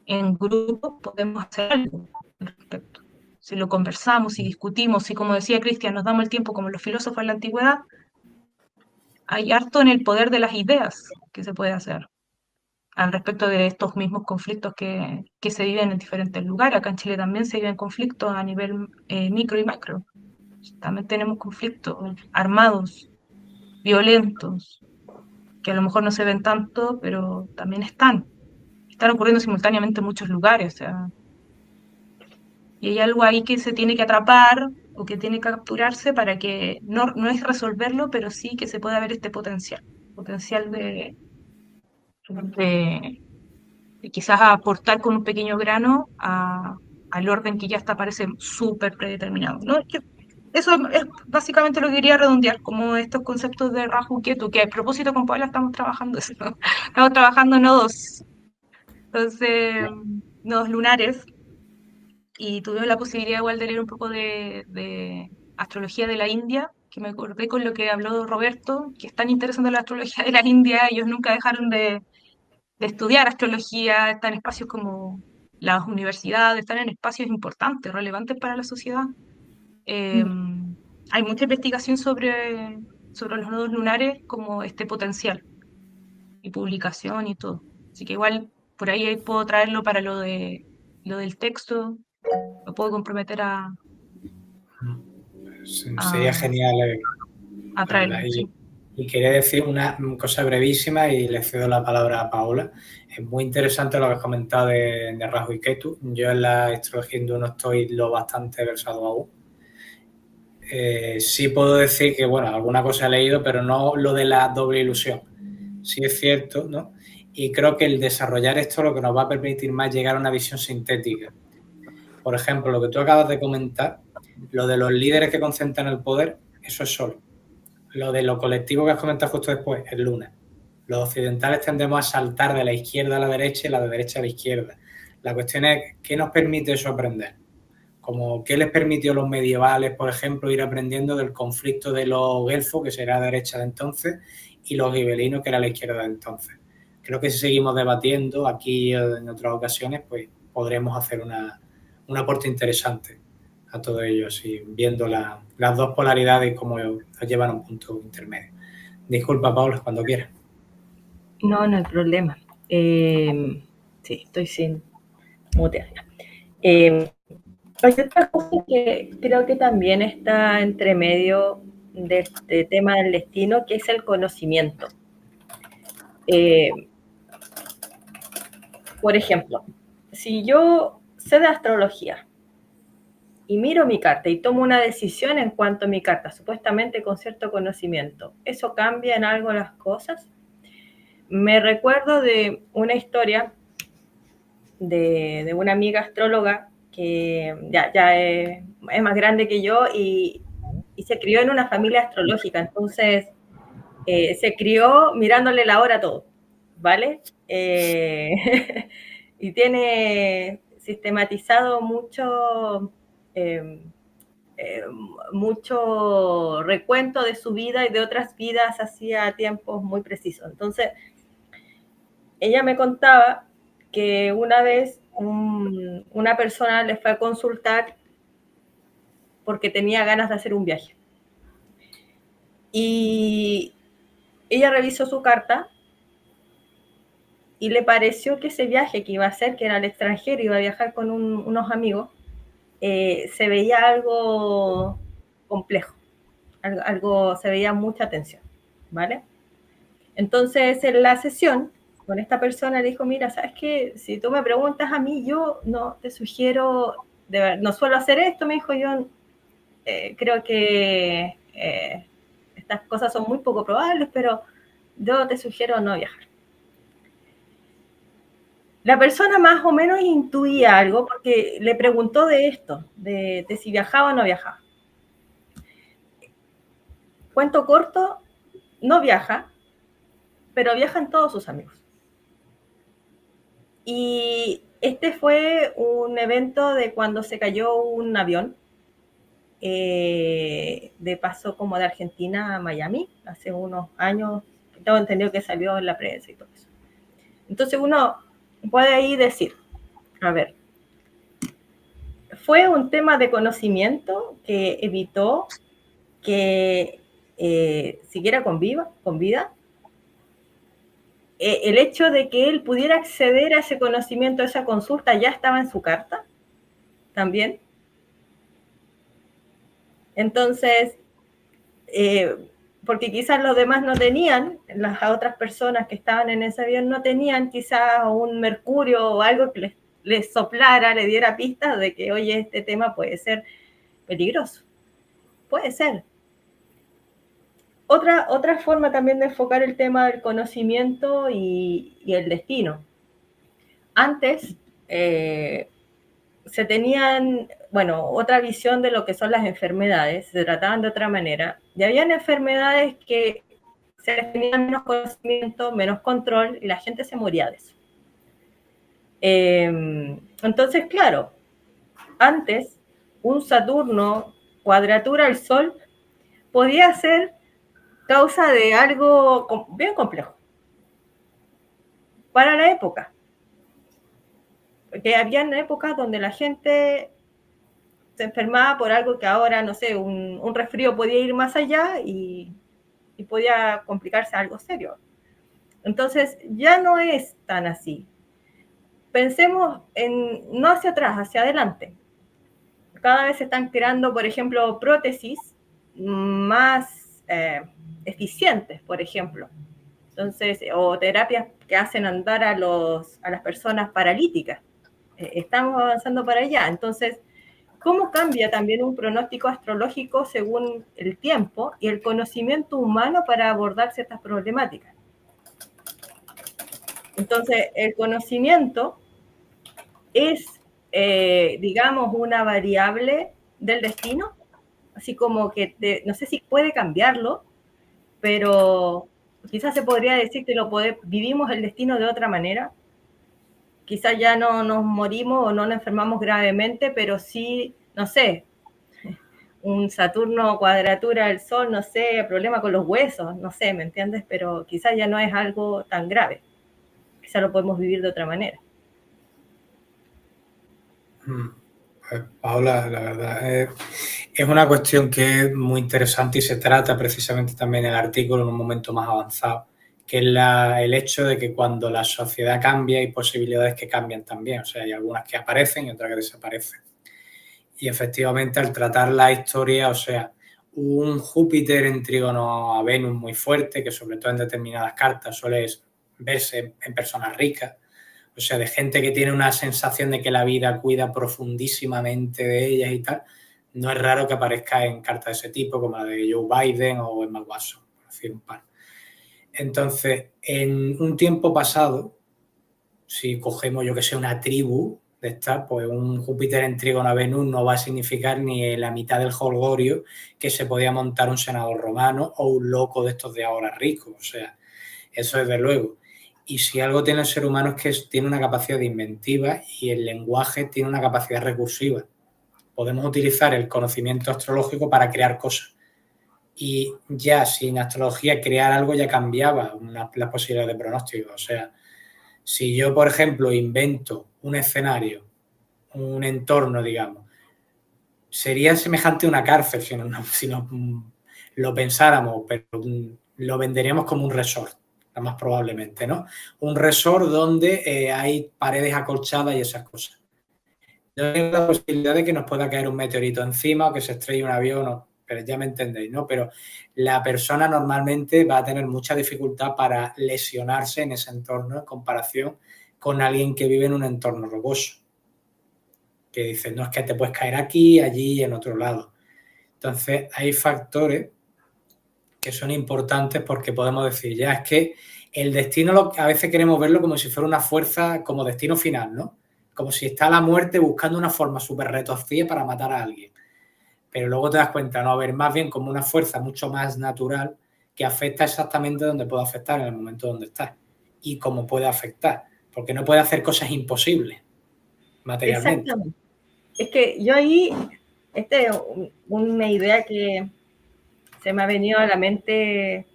en grupo podemos hacer algo al respecto. Si lo conversamos, si discutimos, si como decía Cristian, nos damos el tiempo como los filósofos en la antigüedad, hay harto en el poder de las ideas que se puede hacer al respecto de estos mismos conflictos que se viven en diferentes lugares. Acá en Chile también se viven conflictos a nivel micro y macro. También tenemos conflictos armados, violentos, que a lo mejor no se ven tanto, pero también están ocurriendo simultáneamente en muchos lugares. O sea, y hay algo ahí que se tiene que atrapar o que tiene que capturarse para que no es resolverlo, pero sí que se pueda ver este potencial de quizás aportar con un pequeño grano al orden que ya está, parece súper predeterminado, ¿no? Eso es básicamente lo que quería redondear, como estos conceptos de Rahu Ketu, que a propósito con Paula estamos trabajando eso, ¿no? Estamos trabajando nodos, entonces, nodos lunares, y tuve la posibilidad igual de leer un poco de astrología de la India, que me acordé con lo que habló Roberto, que es tan interesante la astrología de la India, ellos nunca dejaron de estudiar astrología, están en espacios como las universidades, están en espacios importantes, relevantes para la sociedad. Hay mucha investigación sobre los nodos lunares como este potencial y publicación y todo. Así que igual por ahí puedo traerlo para lo del texto, lo puedo comprometer Sería genial. a traerlo, sí. Y quería decir una cosa brevísima y le cedo la palabra a Paola. Es muy interesante lo que has comentado de Rahu y Ketu. Yo en la astrología hindú no estoy lo bastante versado aún. Sí puedo decir que, bueno, alguna cosa he leído, pero no lo de la doble ilusión. Sí es cierto, ¿no? Y creo que el desarrollar esto lo que nos va a permitir más llegar a una visión sintética. Por ejemplo, lo que tú acabas de comentar, lo de los líderes que concentran el poder, eso es Sol. Lo de lo colectivo que has comentado justo después es Luna. Los occidentales tendemos a saltar de la izquierda a la derecha y la de derecha a la izquierda. La cuestión es, ¿qué nos permite eso aprender? Como qué les permitió a los medievales, por ejemplo, ir aprendiendo del conflicto de los guelfos, que será la derecha de entonces, y los gibelinos, que era la izquierda de entonces. Creo que si seguimos debatiendo aquí en otras ocasiones, pues podremos hacer un aporte interesante a todo ello, así, viendo las dos polaridades y cómo nos llevan a un punto intermedio. Disculpa, Paula, cuando quieras. No hay problema. Sí, estoy sin mutear. Hay otra cosa que creo que también está entre medio de este tema del destino, que es el conocimiento. Por ejemplo, si yo sé de astrología y miro mi carta y tomo una decisión en cuanto a mi carta, supuestamente con cierto conocimiento, ¿eso cambia en algo las cosas? Me recuerdo de una historia de una amiga astróloga que ya es más grande que yo y se crió en una familia astrológica, entonces se crió mirándole la hora a todo, ¿vale? Y tiene sistematizado mucho recuento de su vida y de otras vidas hacía tiempos muy precisos. Entonces, ella me contaba que una vez una persona le fue a consultar porque tenía ganas de hacer un viaje. Y ella revisó su carta y le pareció que ese viaje que iba a hacer, que era al extranjero, iba a viajar con unos amigos, se veía algo complejo, se veía mucha tensión, ¿vale? Entonces, en la sesión, con esta persona le dijo, mira, ¿sabes qué? Si tú me preguntas a mí, yo no te sugiero, no suelo hacer esto, me dijo, yo creo que estas cosas son muy poco probables, pero yo te sugiero no viajar. La persona más o menos intuía algo porque le preguntó de esto, de si viajaba o no viajaba. Cuento corto, no viaja, pero viajan todos sus amigos. Y este fue un evento de cuando se cayó un avión, de paso como de Argentina a Miami, hace unos años, tengo entendido que salió en la prensa y todo eso. Entonces uno puede ahí decir, a ver, fue un tema de conocimiento que evitó que siguiera con vida. El hecho de que él pudiera acceder a ese conocimiento, a esa consulta, ya estaba en su carta también. Entonces, porque quizás los demás no tenían, las otras personas que estaban en ese avión no tenían quizás un mercurio o algo que les soplara, le diera pistas de que, oye, este tema puede ser peligroso. Puede ser. Otra forma también de enfocar el tema del conocimiento y el destino. Antes se tenían, otra visión de lo que son las enfermedades, se trataban de otra manera, y habían enfermedades que se les tenía menos conocimiento, menos control, y la gente se moría de eso. Entonces, claro, antes un Saturno cuadratura al Sol podía ser causa de algo bien complejo para la época. Porque habían épocas donde la gente se enfermaba por algo que ahora, no sé, un resfrío podía ir más allá y podía complicarse algo serio. Entonces, ya no es tan así. Pensemos no hacia atrás, hacia adelante. Cada vez se están creando, por ejemplo, prótesis más eficientes, por ejemplo. Entonces, o terapias que hacen andar a las personas paralíticas. Estamos avanzando para allá. Entonces, ¿cómo cambia también un pronóstico astrológico según el tiempo y el conocimiento humano para abordar ciertas problemáticas? Entonces, el conocimiento es, digamos, una variable del destino, así como que, no sé si puede cambiarlo, pero quizás se podría decir que vivimos el destino de otra manera. Quizás ya no nos morimos o no nos enfermamos gravemente, pero sí, no sé, un Saturno cuadratura del Sol, no sé, problema con los huesos, no sé, ¿me entiendes? Pero quizás ya no es algo tan grave. Quizás lo podemos vivir de otra manera. Pues, Paula, la verdad es una cuestión que es muy interesante y se trata precisamente también en el artículo en un momento más avanzado, que es el hecho de que cuando la sociedad cambia hay posibilidades que cambian también. O sea, hay algunas que aparecen y otras que desaparecen. Y efectivamente al tratar la historia, o sea, un Júpiter en trígono a Venus muy fuerte, que sobre todo en determinadas cartas suele verse en personas ricas, o sea, de gente que tiene una sensación de que la vida cuida profundísimamente de ellas y tal, no es raro que aparezca en cartas de ese tipo, como la de Joe Biden o Emma Watson, por decir un par. Entonces, en un tiempo pasado, si cogemos, yo que sé, una tribu de estas, pues un Júpiter en trígono a Venus no va a significar ni la mitad del jolgorio que se podía montar un senador romano o un loco de estos de ahora ricos. O sea, eso desde luego. Y si algo tiene el ser humano es que tiene una capacidad de inventiva y el lenguaje tiene una capacidad recursiva. Podemos utilizar el conocimiento astrológico para crear cosas. Y ya sin astrología crear algo ya cambiaba las posibilidades de pronóstico. O sea, si yo, por ejemplo, invento un escenario, un entorno, digamos, sería semejante a una cárcel si no lo pensáramos, pero lo venderíamos como un resort. más probablemente, ¿no? Un resort donde hay paredes acolchadas y esas cosas. Yo tengo la posibilidad de que nos pueda caer un meteorito encima o que se estrelle un avión, pero ya me entendéis, ¿no? Pero la persona normalmente va a tener mucha dificultad para lesionarse en ese entorno en comparación con alguien que vive en un entorno rocoso. Que dice, no, es que te puedes caer aquí, allí y en otro lado. Entonces, hay factores que son importantes porque podemos decir, ya es que el destino a veces queremos verlo como si fuera una fuerza, como destino final, ¿no? Como si está la muerte buscando una forma súper retorcida para matar a alguien. Pero luego te das cuenta, no, a ver, más bien como una fuerza mucho más natural que afecta exactamente donde puede afectar en el momento donde estás y cómo puede afectar, porque no puede hacer cosas imposibles materialmente. Exactamente. Es que yo ahí, esta es una idea que se me ha venido a la mente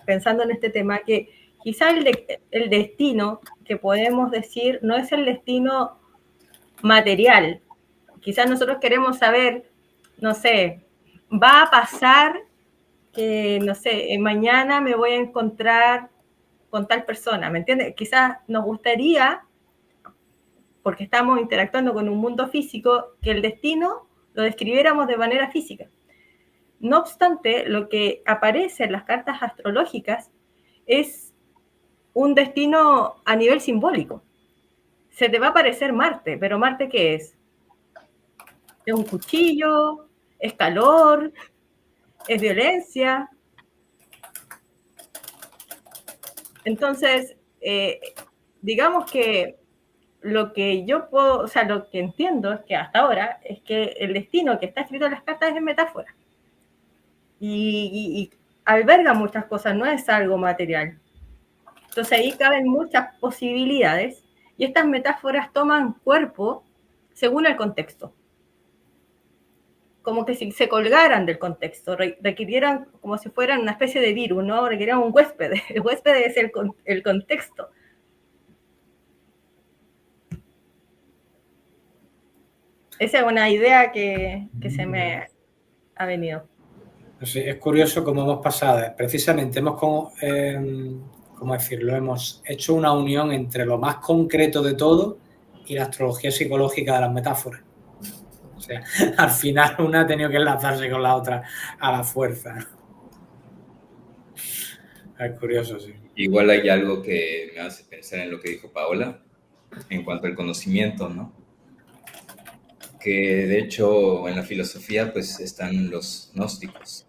pensando en este tema, que quizá el destino que podemos decir no es el destino material. Quizás nosotros queremos saber, no sé, va a pasar que, no sé, mañana me voy a encontrar con tal persona, ¿me entiendes? Quizás nos gustaría, porque estamos interactuando con un mundo físico, que el destino lo describiéramos de manera física. No obstante, lo que aparece en las cartas astrológicas es un destino a nivel simbólico. Se te va a aparecer Marte, pero ¿Marte qué es? ¿Es un cuchillo? ¿Es calor? ¿Es violencia? Entonces, digamos que lo que yo puedo, o sea, lo que entiendo es que hasta ahora es que el destino que está escrito en las cartas es metáfora. Y alberga muchas cosas, no es algo material. Entonces ahí caben muchas posibilidades y estas metáforas toman cuerpo según el contexto. Como que si se colgaran del contexto, requirieran como si fueran una especie de virus, ¿no? Requirieran un huésped. El huésped es el contexto. Esa es una idea que se me ha venido. Sí, es curioso cómo hemos pasado, precisamente ¿cómo decirlo? Hemos hecho una unión entre lo más concreto de todo y la astrología psicológica de las metáforas. O sea, al final una ha tenido que enlazarse con la otra a la fuerza. Es curioso, sí. Igual hay algo que me hace pensar en lo que dijo Paola en cuanto al conocimiento, ¿no? Que de hecho en la filosofía pues están los gnósticos,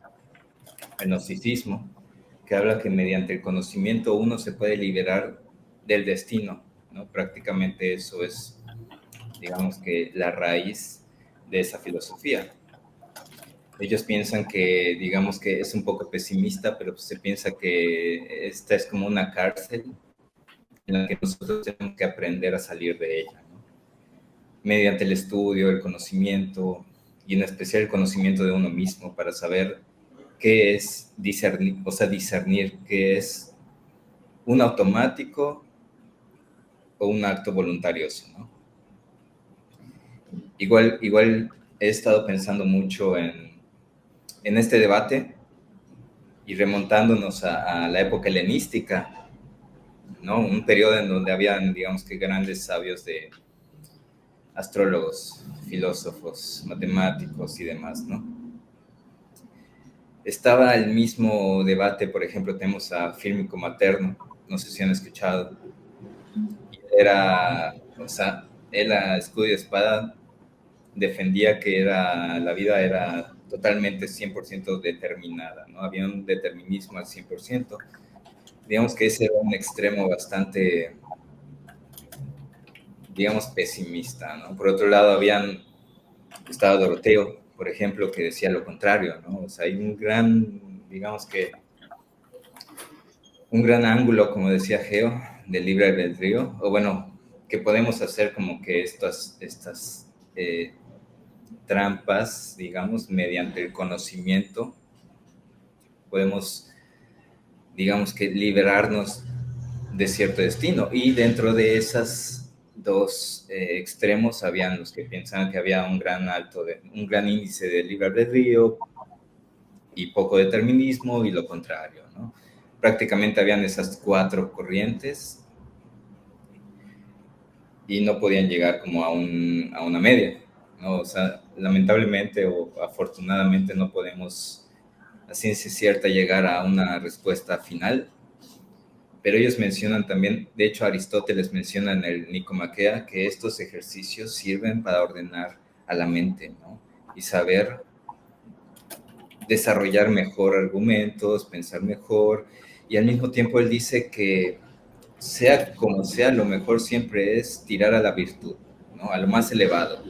el gnosticismo, que habla que mediante el conocimiento uno se puede liberar del destino, ¿no? Prácticamente eso es, digamos que la raíz de esa filosofía. Ellos piensan que, digamos que es un poco pesimista, pero se piensa que esta es como una cárcel en la que nosotros tenemos que aprender a salir de ella, ¿no? Mediante el estudio, el conocimiento y en especial el conocimiento de uno mismo para saber qué es discernir qué es un automático o un acto voluntarioso, ¿no? Igual he estado pensando mucho en este debate y remontándonos a la época helenística, ¿no? Un periodo en donde habían, digamos que grandes sabios de astrólogos, filósofos, matemáticos y demás, ¿no? Estaba el mismo debate, por ejemplo, tenemos a Fílmico Materno, no sé si han escuchado. Él a escudo y espada defendía que la vida era totalmente 100% determinada, ¿no? Había un determinismo al 100%. Digamos que ese era un extremo bastante, digamos, pesimista, ¿no? Por otro lado, estaba Doroteo, por ejemplo, que decía lo contrario, ¿no? O sea, hay un gran ángulo, como decía Geo, del libre albedrío, o bueno, que podemos hacer como que estas trampas, digamos, mediante el conocimiento, podemos, digamos que liberarnos de cierto destino. Y dentro de esas dos extremos habían los que pensaban que había un gran índice de libre albedrío y poco determinismo y lo contrario, ¿no? prácticamente habían esas 4 corrientes y no podían llegar como a una media, ¿no? O sea, lamentablemente o afortunadamente no podemos a ciencia cierta llegar a una respuesta final, pero ellos mencionan también, de hecho Aristóteles menciona en el Nicomaquea que estos ejercicios sirven para ordenar a la mente, ¿no? Y saber desarrollar mejor argumentos, pensar mejor, y al mismo tiempo él dice que sea como sea, lo mejor siempre es tirar a la virtud, ¿no? A lo más elevado.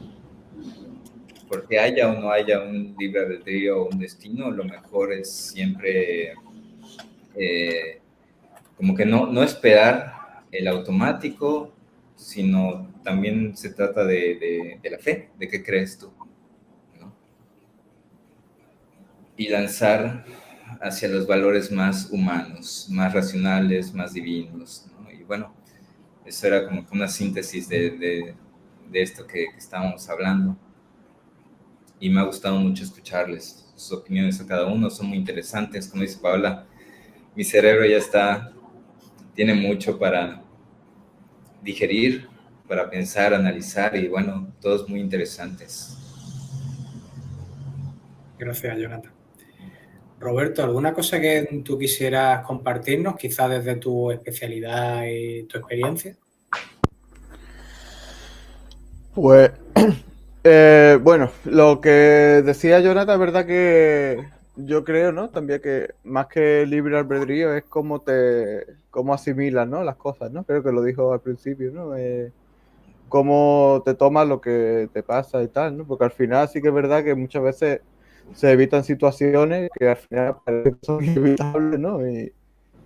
Porque haya o no haya un libre albedrío o un destino, lo mejor es siempre como que no esperar el automático, sino también se trata de la fe, de qué crees tú, ¿no? Y lanzar hacia los valores más humanos, más racionales, más divinos, ¿no? Y bueno, eso era como una síntesis de esto que estábamos hablando. Y me ha gustado mucho escucharles. Sus opiniones a cada uno son muy interesantes. Como dice Paola, mi cerebro ya tiene mucho para digerir, para pensar, analizar y bueno, todos muy interesantes. Gracias, Jonathan. Roberto, ¿alguna cosa que tú quisieras compartirnos, quizás desde tu especialidad y tu experiencia? Pues, bueno, lo que decía Jonathan, es verdad que yo creo, ¿no? También que más que libre albedrío es cómo asimilas, ¿no? Las cosas, ¿no? Creo que lo dijo al principio, ¿no? Cómo te tomas lo que te pasa y tal, ¿no? Porque al final sí que es verdad que muchas veces se evitan situaciones que al final parecen que son inevitables, ¿no?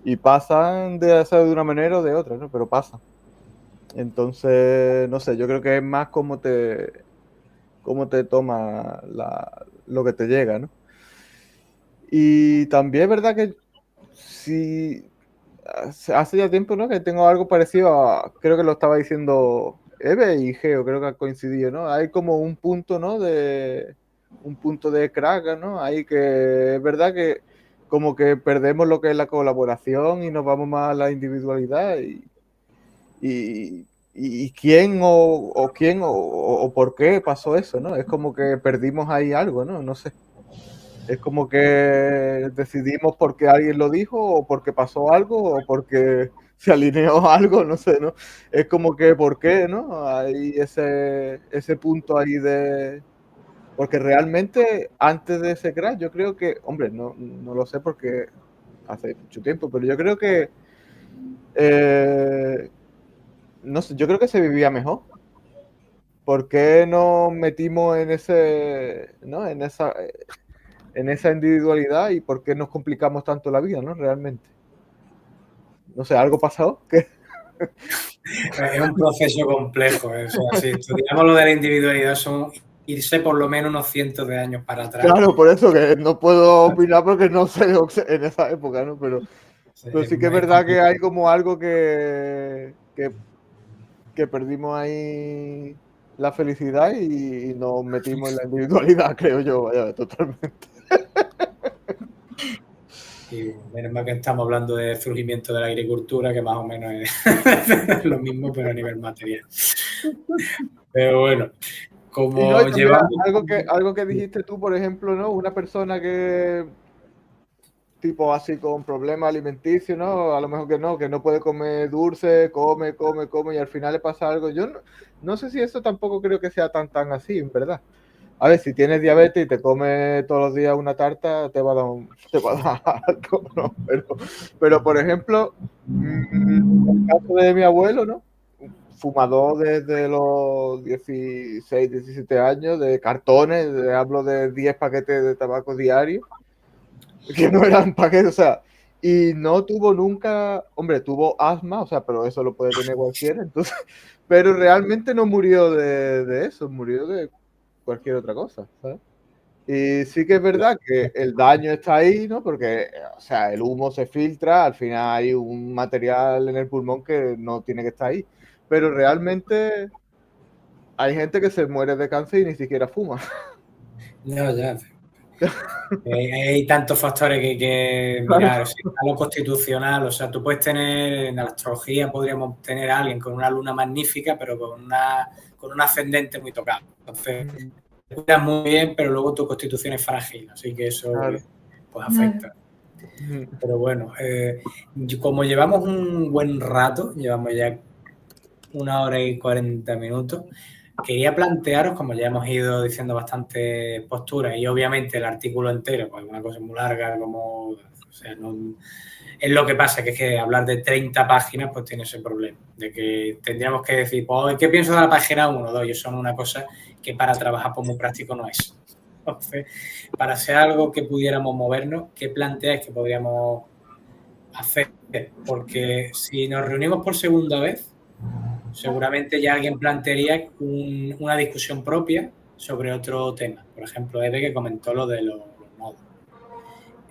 Y pasan de una manera o de otra, ¿no? Pero pasan. Entonces, no sé, yo creo que es más cómo te toma lo que te llega, ¿no? Y también es verdad que si hace ya tiempo, ¿no? Que tengo algo parecido creo que lo estaba diciendo Eve y Geo, creo que ha coincidido, ¿no? Hay como un punto, ¿no? Un punto de crack, ¿no? Ahí que es verdad que como que perdemos lo que es la colaboración y nos vamos más a la individualidad y quién o por qué pasó eso, ¿no? Es como que perdimos ahí algo, ¿no? No sé. Es como que decidimos porque alguien lo dijo o porque pasó algo o porque se alineó algo, no sé, ¿no? Es como que ¿por qué, no? Hay ese punto ahí de... Porque realmente antes de ese crash yo creo que, hombre, no lo sé porque hace mucho tiempo, pero yo creo que no sé, yo creo que se vivía mejor. ¿Por qué nos metimos en ¿no? En esa individualidad y por qué nos complicamos tanto la vida, ¿no? Realmente. No sé, ¿algo pasado? ¿Qué? Es un proceso complejo, eso. Si estudiamos lo de la individualidad, son irse por lo menos unos cientos de años para atrás. Claro, por eso que no puedo opinar porque no sé en esa época, ¿no? Pero sí que es verdad que hay como algo que perdimos ahí la felicidad y nos metimos en la individualidad, creo yo, vaya, totalmente. Y menos mal que estamos hablando de surgimiento de la agricultura, que más o menos es lo mismo, pero a nivel material. Pero bueno, como no, llevamos... algo que dijiste tú, por ejemplo, ¿no? Una persona que tipo así con problemas alimenticios, ¿no? A lo mejor que no puede comer dulce, come y al final le pasa algo. Yo no sé si eso tampoco creo que sea tan así, en verdad. A ver, si tienes diabetes y te comes todos los días una tarta, te va a dar algo, ¿no? Pero por ejemplo, el caso de mi abuelo, ¿no? Fumador desde los 16, 17 años, de cartones, hablo de 10 paquetes de tabaco diarios, que no eran paquetes, o sea, y no tuvo nunca, hombre, tuvo asma, o sea, pero eso lo puede tener cualquiera, entonces, pero realmente no murió de eso, murió de cualquier otra cosa, ¿sabes? Y sí que es verdad que el daño está ahí, ¿no? Porque, o sea, el humo se filtra, al final hay un material en el pulmón que no tiene que estar ahí. Pero realmente hay gente que se muere de cáncer y ni siquiera fuma. No, ya. Hay tantos factores que hay que mirar. O sea, lo constitucional, o sea, tú puedes tener, en la astrología podríamos tener a alguien con una luna magnífica, pero con un ascendente muy tocado. Entonces, te cuidas muy bien, pero luego tu constitución es frágil, así que eso pues afecta. Pero bueno, como llevamos un buen rato, llevamos ya 1 hora y 40 minutos, quería plantearos, como ya hemos ido diciendo bastantes posturas, y obviamente el artículo entero, pues una cosa muy larga, como, o sea, no, es lo que pasa, que es que hablar de 30 páginas, pues tiene ese problema, de que tendríamos que decir, pues, ¿qué pienso de la página 1 o 2? Y eso es una cosa que para trabajar por muy práctico no es. Entonces, para hacer algo que pudiéramos movernos, ¿qué planteáis que podríamos hacer? Porque si nos reunimos por segunda vez, seguramente ya alguien plantearía una discusión propia sobre otro tema. Por ejemplo, Eve, que comentó lo de los nodos.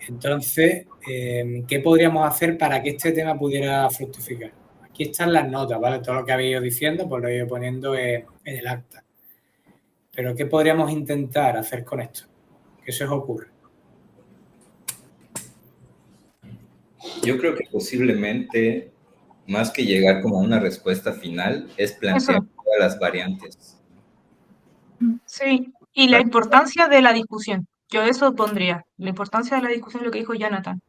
Entonces, ¿qué podríamos hacer para que este tema pudiera fructificar? Aquí están las notas, ¿vale? Todo lo que habéis ido diciendo, pues lo he ido poniendo en el acta. Pero ¿qué podríamos intentar hacer con esto? ¿Qué se os ocurre? Yo creo que posiblemente, más que llegar como a una respuesta final, es plantear todas las variantes. Sí, y la importancia de la discusión. Yo eso pondría, la importancia de la discusión, lo que dijo Jonathan.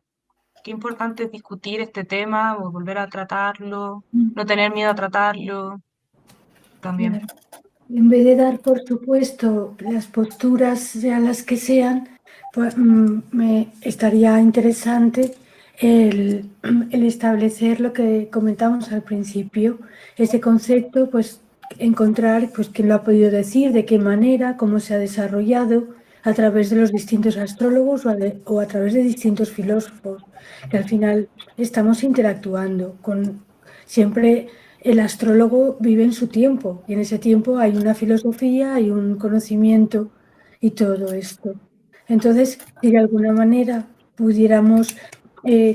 Qué importante es discutir este tema o volver a tratarlo, no tener miedo a tratarlo también. Claro. En vez de dar por supuesto las posturas, sean las que sean, pues, me estaría interesante el establecer lo que comentamos al principio, ese concepto, pues encontrar pues quién lo ha podido decir, de qué manera, cómo se ha desarrollado a través de los distintos astrólogos o a través de distintos filósofos, que al final estamos interactuando con siempre. El astrólogo vive en su tiempo y en ese tiempo hay una filosofía, hay un conocimiento y todo esto. Entonces, si de alguna manera pudiéramos,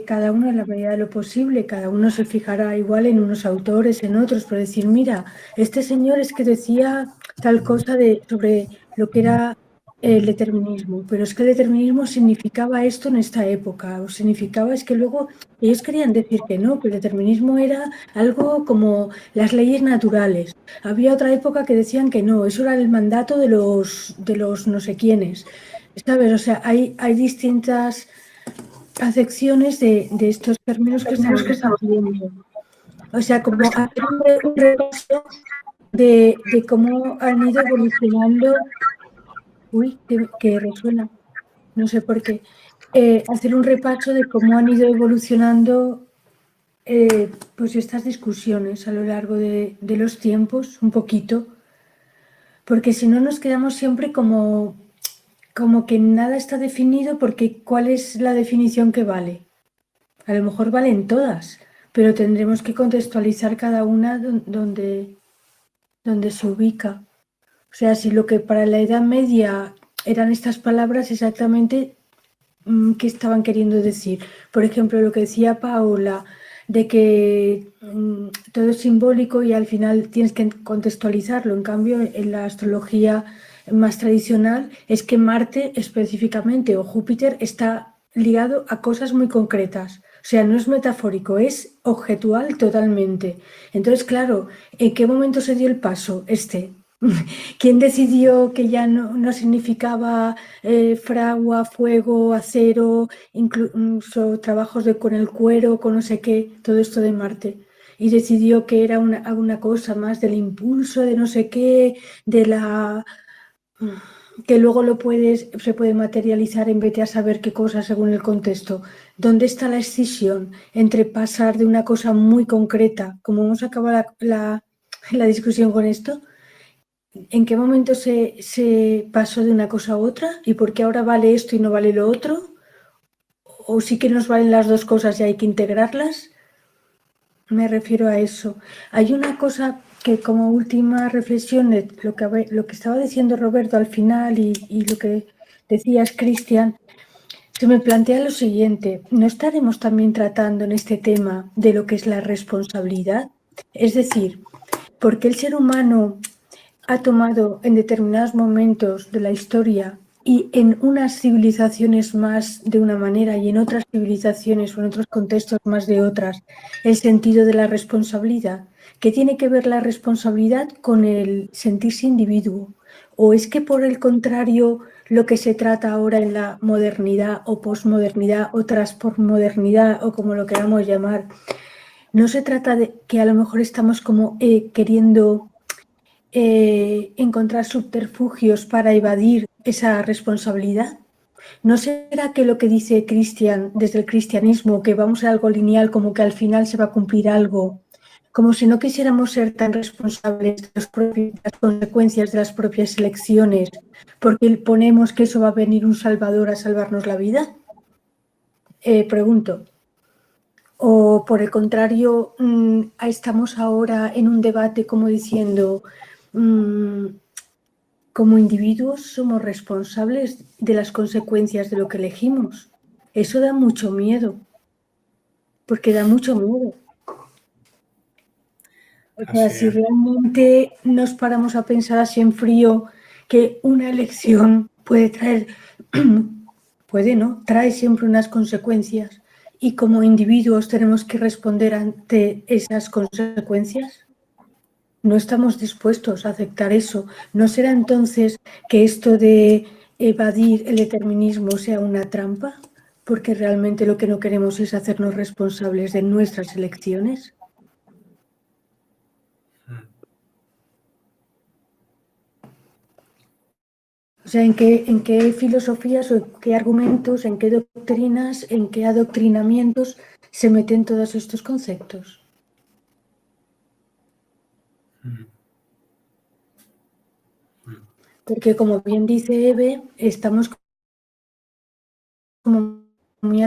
cada uno en la medida de lo posible, cada uno se fijará igual en unos autores, en otros, pero decir, mira, este señor es que decía tal cosa sobre lo que era el determinismo, pero es que el determinismo significaba esto en esta época, o significaba, es que luego ellos querían decir que no, que el determinismo era algo como las leyes naturales. Había otra época que decían que no, eso era el mandato de los no sé quiénes, ¿sabes? O sea, hay distintas acepciones de estos términos que estamos viendo. O sea, como hacer un repaso de cómo han ido evolucionando. Uy, que resuena, no sé por qué. Hacer un repaso de cómo han ido evolucionando pues estas discusiones a lo largo de los tiempos, un poquito, porque si no nos quedamos siempre como que nada está definido, porque ¿cuál es la definición que vale? A lo mejor valen todas, pero tendremos que contextualizar cada una donde se ubica. O sea, si lo que para la Edad Media eran estas palabras exactamente, ¿qué estaban queriendo decir? Por ejemplo, lo que decía Paola, de que todo es simbólico y al final tienes que contextualizarlo. En cambio, en la astrología más tradicional es que Marte específicamente o Júpiter está ligado a cosas muy concretas. O sea, no es metafórico, es objetual totalmente. Entonces, claro, ¿en qué momento se dio el paso ¿Quién decidió que ya no significaba fragua, fuego, acero, incluso trabajos con el cuero, con no sé qué, todo esto de Marte? Y decidió que era alguna cosa más del impulso de no sé qué, que luego se puede materializar en vez de a saber qué cosa según el contexto. ¿Dónde está la escisión entre pasar de una cosa muy concreta, como hemos acabado la discusión con esto? ¿En qué momento se pasó de una cosa a otra? ¿Y por qué ahora vale esto y no vale lo otro? ¿O sí que nos valen las dos cosas y hay que integrarlas? Me refiero a eso. Hay una cosa que como última reflexión, lo que estaba diciendo Roberto al final y lo que decías, Cristian, se me plantea lo siguiente. ¿No estaremos también tratando en este tema de lo que es la responsabilidad? Es decir, ¿por qué el ser humano ha tomado en determinados momentos de la historia y en unas civilizaciones más de una manera y en otras civilizaciones o en otros contextos más de otras, el sentido de la responsabilidad? ¿Qué tiene que ver la responsabilidad con el sentirse individuo? ¿O es que por el contrario lo que se trata ahora en la modernidad o posmodernidad o transmodernidad o como lo queramos llamar, no se trata de que a lo mejor estamos como queriendo encontrar subterfugios para evadir esa responsabilidad? ¿No será que lo que dice Cristian desde el cristianismo, que vamos a algo lineal, como que al final se va a cumplir algo, como si no quisiéramos ser tan responsables de las consecuencias de las propias elecciones, porque ponemos que eso va a venir un salvador a salvarnos la vida? Pregunto. ¿O por el contrario, estamos ahora en un debate como diciendo, como individuos somos responsables de las consecuencias de lo que elegimos? Eso da mucho miedo, porque da mucho miedo. O sea, si realmente nos paramos a pensar así en frío que una elección puede traer, puede, ¿no? Trae siempre unas consecuencias y como individuos tenemos que responder ante esas consecuencias. No estamos dispuestos a aceptar eso. ¿No será entonces que esto de evadir el determinismo sea una trampa? Porque realmente lo que no queremos es hacernos responsables de nuestras elecciones. O sea, ¿en qué filosofías o qué argumentos, en qué doctrinas, en qué adoctrinamientos se meten todos estos conceptos? Porque como bien dice Eve, estamos como muy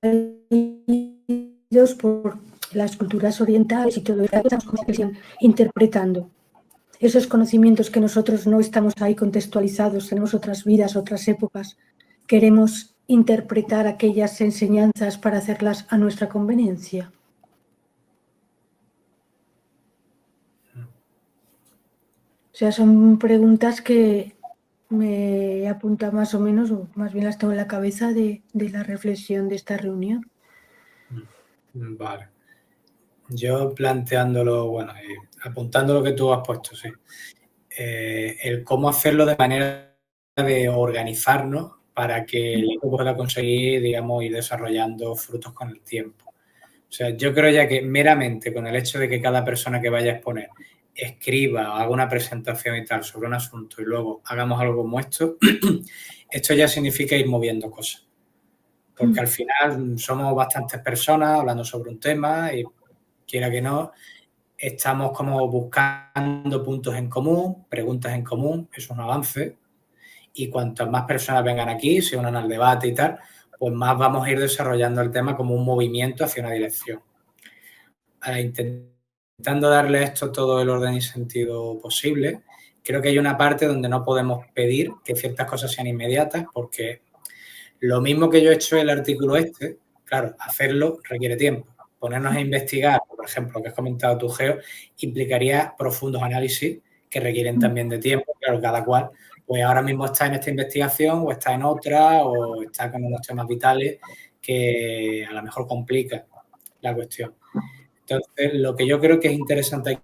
atraídos por las culturas orientales y todo eso, estamos interpretando esos conocimientos que nosotros no estamos ahí contextualizados, tenemos otras vidas, otras épocas, queremos interpretar aquellas enseñanzas para hacerlas a nuestra conveniencia. O sea, son preguntas que me apunta más o menos, o más bien las tengo en la cabeza de la reflexión de esta reunión. Vale. Yo planteándolo, bueno, apuntando lo que tú has puesto, sí. El cómo hacerlo de manera de organizarnos para que el equipo pueda conseguir, digamos, ir desarrollando frutos con el tiempo. O sea, yo creo ya que meramente con el hecho de que cada persona que vaya a exponer escriba o haga una presentación y tal sobre un asunto y luego hagamos algo como esto, esto ya significa ir moviendo cosas. Porque al final somos bastantes personas hablando sobre un tema y quiera que no, estamos como buscando puntos en común, preguntas en común, eso es un avance. Y cuantas más personas vengan aquí, se unan al debate y tal, pues más vamos a ir desarrollando el tema como un movimiento hacia una dirección. Intentando darle a esto todo el orden y sentido posible, creo que hay una parte donde no podemos pedir que ciertas cosas sean inmediatas, porque lo mismo que yo he hecho el artículo este, claro, hacerlo requiere tiempo. Ponernos a investigar, por ejemplo, lo que has comentado tú, Geo, implicaría profundos análisis que requieren también de tiempo. Claro, cada cual, pues ahora mismo está en esta investigación o está en otra o está con unos temas vitales que a lo mejor complica la cuestión. Entonces, lo que yo creo que es interesante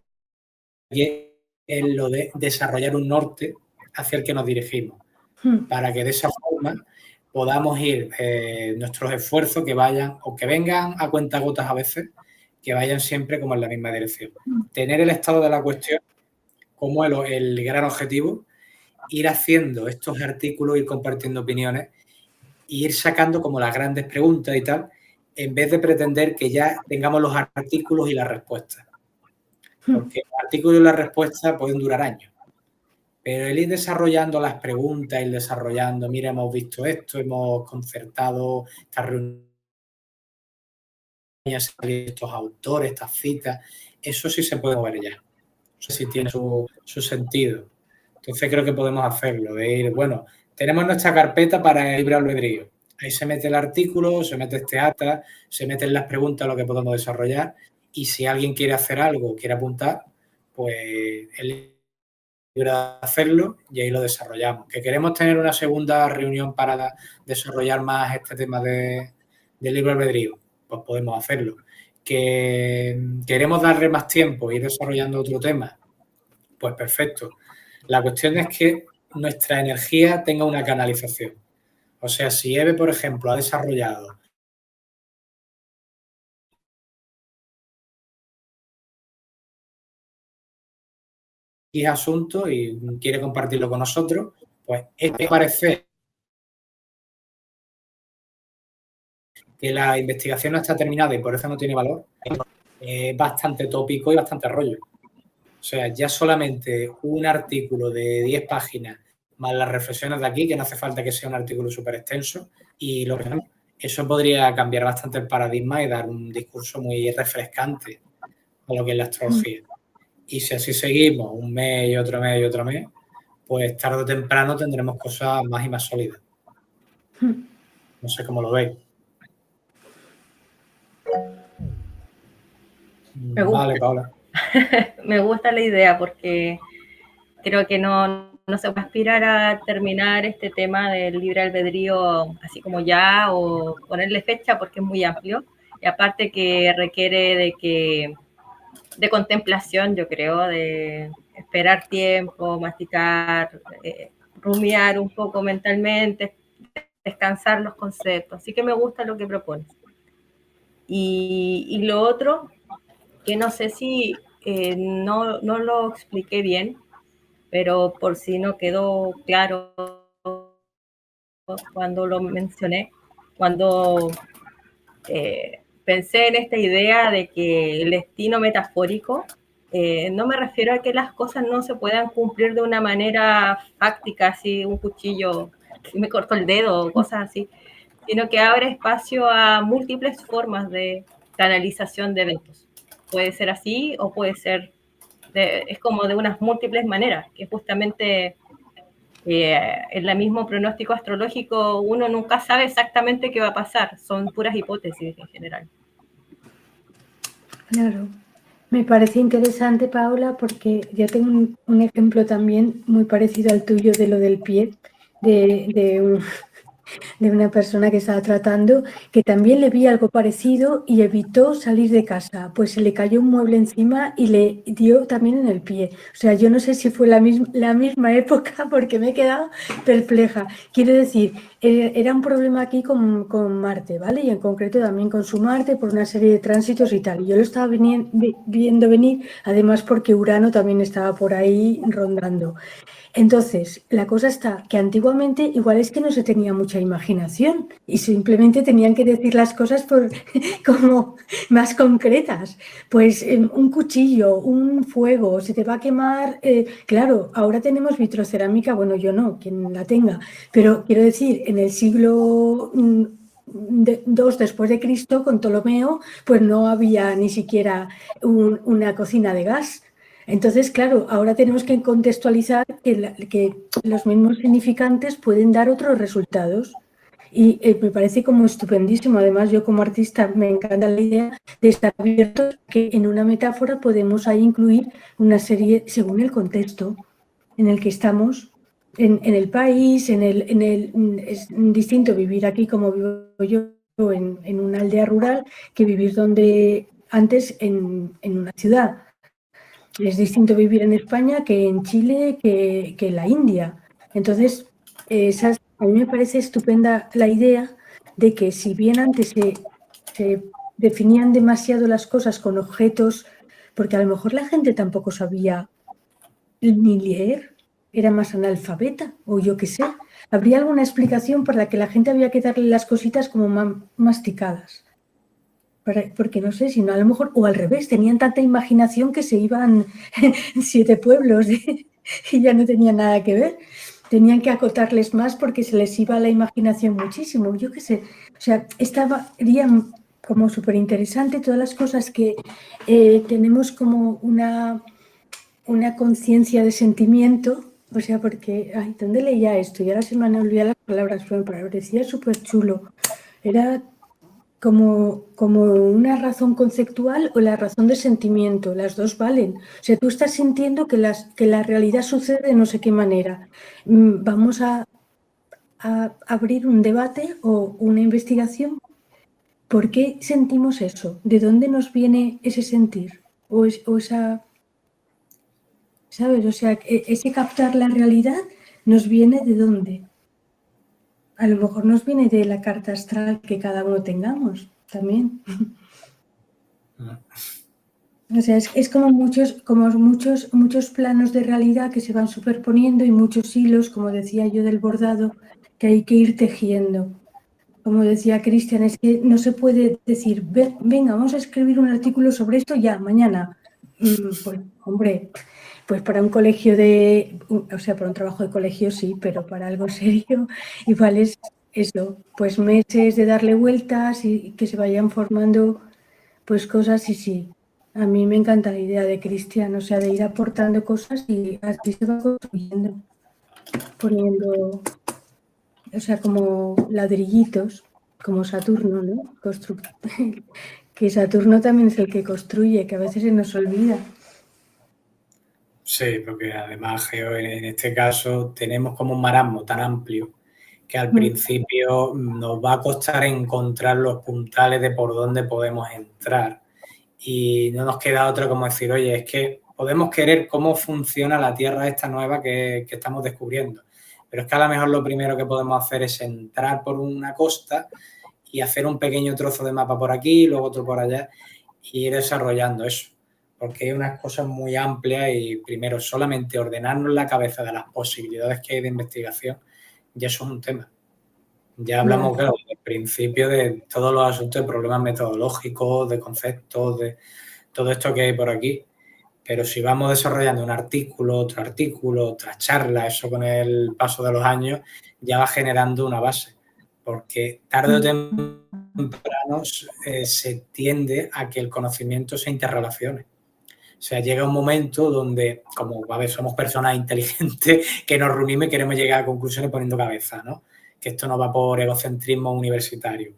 aquí es lo de desarrollar un norte hacia el que nos dirigimos, para que de esa forma podamos ir nuestros esfuerzos que vayan o que vengan a cuentagotas a veces, que vayan siempre como en la misma dirección. Tener el estado de la cuestión como el gran objetivo, ir haciendo estos artículos, ir compartiendo opiniones e ir sacando como las grandes preguntas y tal, en vez de pretender que ya tengamos los artículos y las respuestas. Porque los artículos y las respuestas pueden durar años. Pero el ir desarrollando las preguntas, ir desarrollando, mira, hemos visto esto, hemos concertado esta reunión, estos autores, estas citas, eso sí se puede mover ya. Eso sí tiene su sentido. Entonces creo que podemos hacerlo, de ir, bueno, tenemos nuestra carpeta para el libre albedrío. Ahí se mete el artículo, se mete este acta, se meten las preguntas, lo que podemos desarrollar, y si alguien quiere hacer algo, quiere apuntar, pues el libre de hacerlo y ahí lo desarrollamos. ¿Que queremos tener una segunda reunión para desarrollar más este tema de libre albedrío? Pues podemos hacerlo. ¿Que queremos darle más tiempo e ir desarrollando otro tema? Pues perfecto. La cuestión es que nuestra energía tenga una canalización. O sea, si Eve, por ejemplo, ha desarrollado X asunto y quiere compartirlo con nosotros, pues es parecer que la investigación no está terminada y por eso no tiene valor, es bastante tópico y bastante rollo. O sea, ya solamente un artículo de 10 páginas más las reflexiones de aquí, que no hace falta que sea un artículo súper extenso, y eso podría cambiar bastante el paradigma y dar un discurso muy refrescante a lo que es la astrología. Y si así seguimos un mes y otro mes y otro mes, pues tarde o temprano tendremos cosas más y más sólidas. No sé cómo lo veis. Me gusta. Vale, Paula. Me gusta la idea porque creo que no se puede aspirar a terminar este tema del libre albedrío así como ya o ponerle fecha porque es muy amplio y aparte que requiere de contemplación, yo creo, de esperar tiempo, masticar, rumiar un poco mentalmente, descansar los conceptos. Así que me gusta lo que propones. Y lo otro, que no sé si no lo expliqué bien, pero por si no quedó claro cuando lo mencioné, cuando pensé en esta idea de que el destino metafórico, no me refiero a que las cosas no se puedan cumplir de una manera fáctica, así un cuchillo, me cortó el dedo o cosas así, sino que abre espacio a múltiples formas de canalización de eventos. Puede ser así o puede ser, es como de unas múltiples maneras, que justamente en el mismo pronóstico astrológico uno nunca sabe exactamente qué va a pasar, son puras hipótesis en general. Claro, me parece interesante, Paula, porque yo tengo un ejemplo también muy parecido al tuyo de lo del pie, de una persona que estaba tratando, que también le vi algo parecido y evitó salir de casa, pues se le cayó un mueble encima y le dio también en el pie. O sea, yo no sé si fue la misma época porque me he quedado perpleja. Quiero decir, era un problema aquí con Marte, ¿vale? Y en concreto también con su Marte por una serie de tránsitos y tal. Y yo lo estaba viendo venir, además porque Urano también estaba por ahí rondando. Entonces, la cosa está que antiguamente igual es que no se tenía mucha imaginación y simplemente tenían que decir las cosas como más concretas. Pues un cuchillo, un fuego, se te va a quemar. Claro, ahora tenemos vitrocerámica, bueno, yo no, quien la tenga, pero quiero decir, en el siglo II después de Cristo, con Ptolomeo, pues no había ni siquiera una cocina de gas. Entonces, claro, ahora tenemos que contextualizar que los mismos significantes pueden dar otros resultados. Y me parece como estupendísimo. Además, yo como artista me encanta la idea de estar abiertos, que en una metáfora podemos ahí incluir una serie según el contexto en el que estamos, en el país, es distinto vivir aquí como vivo yo en una aldea rural que vivir donde antes en una ciudad. Es distinto vivir en España que en Chile, que en la India. Entonces, a mí me parece estupenda la idea de que si bien antes se definían demasiado las cosas con objetos, porque a lo mejor la gente tampoco sabía ni leer, era más analfabeta, o yo qué sé. Habría alguna explicación por la que la gente había que darle las cositas como masticadas. Porque no sé, sino a lo mejor, o al revés, tenían tanta imaginación que se iban 7 pueblos y ya no tenían nada que ver. Tenían que acotarles más porque se les iba la imaginación muchísimo. Yo qué sé, o sea, estaría como súper interesante todas las cosas que tenemos como una conciencia de sentimiento. O sea, porque, ay, ¿dónde leía esto? Y ahora se me han olvidado las palabras, pero me parecía súper chulo. Era como una razón conceptual o la razón de sentimiento, las dos valen. O sea, tú estás sintiendo que la realidad sucede de no sé qué manera. Vamos a abrir un debate o una investigación. ¿Por qué sentimos eso? ¿De dónde nos viene ese sentir? O esa, ¿sabes? O sea, ese captar la realidad nos viene ¿de dónde? A lo mejor nos viene de la carta astral que cada uno tengamos también. O sea, es como muchos planos de realidad que se van superponiendo y muchos hilos, como decía yo del bordado, que hay que ir tejiendo. Como decía Cristian, es que no se puede decir, venga, vamos a escribir un artículo sobre esto ya, mañana. Pues, hombre, pues para un colegio para un trabajo de colegio sí, pero para algo serio, igual es eso, pues meses de darle vueltas y que se vayan formando pues cosas y sí. A mí me encanta la idea de Cristian, o sea, de ir aportando cosas y así se va construyendo, poniendo, o sea, como ladrillitos, como Saturno, ¿no? Que Saturno también es el que construye, que a veces se nos olvida. Sí, porque además, Geo, en este caso tenemos como un marasmo tan amplio que al principio nos va a costar encontrar los puntales de por dónde podemos entrar. Y no nos queda otra como decir, oye, es que podemos querer cómo funciona la Tierra esta nueva que estamos descubriendo. Pero es que a lo mejor lo primero que podemos hacer es entrar por una costa y hacer un pequeño trozo de mapa por aquí, luego otro por allá, y ir desarrollando eso. Porque hay unas cosas muy amplias y primero solamente ordenarnos la cabeza de las posibilidades que hay de investigación, ya eso es un tema. Ya hablamos, claro, del principio de todos los asuntos de problemas metodológicos, de conceptos, de todo esto que hay por aquí. Pero si vamos desarrollando un artículo, otra charla, eso con el paso de los años ya va generando una base. Porque tarde o temprano se tiende a que el conocimiento se interrelacione. O sea, llega un momento donde, como a ver, somos personas inteligentes que nos reunimos y queremos llegar a conclusiones poniendo cabeza, ¿no? Que esto no va por egocentrismo universitario.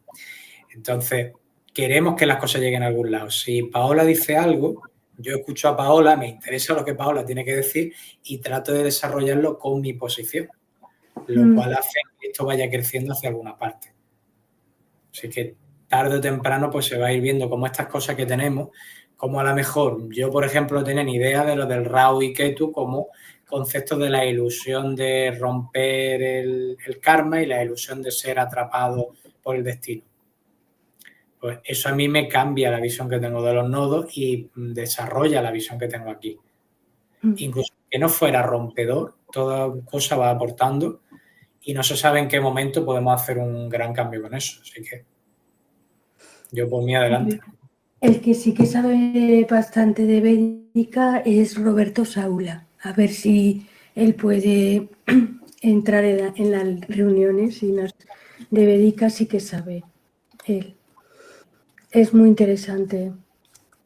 Entonces, queremos que las cosas lleguen a algún lado. Si Paola dice algo, yo escucho a Paola, me interesa lo que Paola tiene que decir y trato de desarrollarlo con mi posición, lo cual hace que esto vaya creciendo hacia alguna parte. Así que tarde o temprano pues se va a ir viendo cómo estas cosas que tenemos, como a lo mejor yo, por ejemplo, no tenía ni idea de lo del Rao y Ketu como conceptos de la ilusión de romper el karma y la ilusión de ser atrapado por el destino. Pues eso a mí me cambia la visión que tengo de los nodos y desarrolla la visión que tengo aquí. Incluso que no fuera rompedor, toda cosa va aportando y no se sabe en qué momento podemos hacer un gran cambio con eso. Así que yo por mí adelante. El que sí que sabe bastante de Védica es Roberto Saula. A ver si él puede entrar en las reuniones y de Védica sí que sabe él. Es muy interesante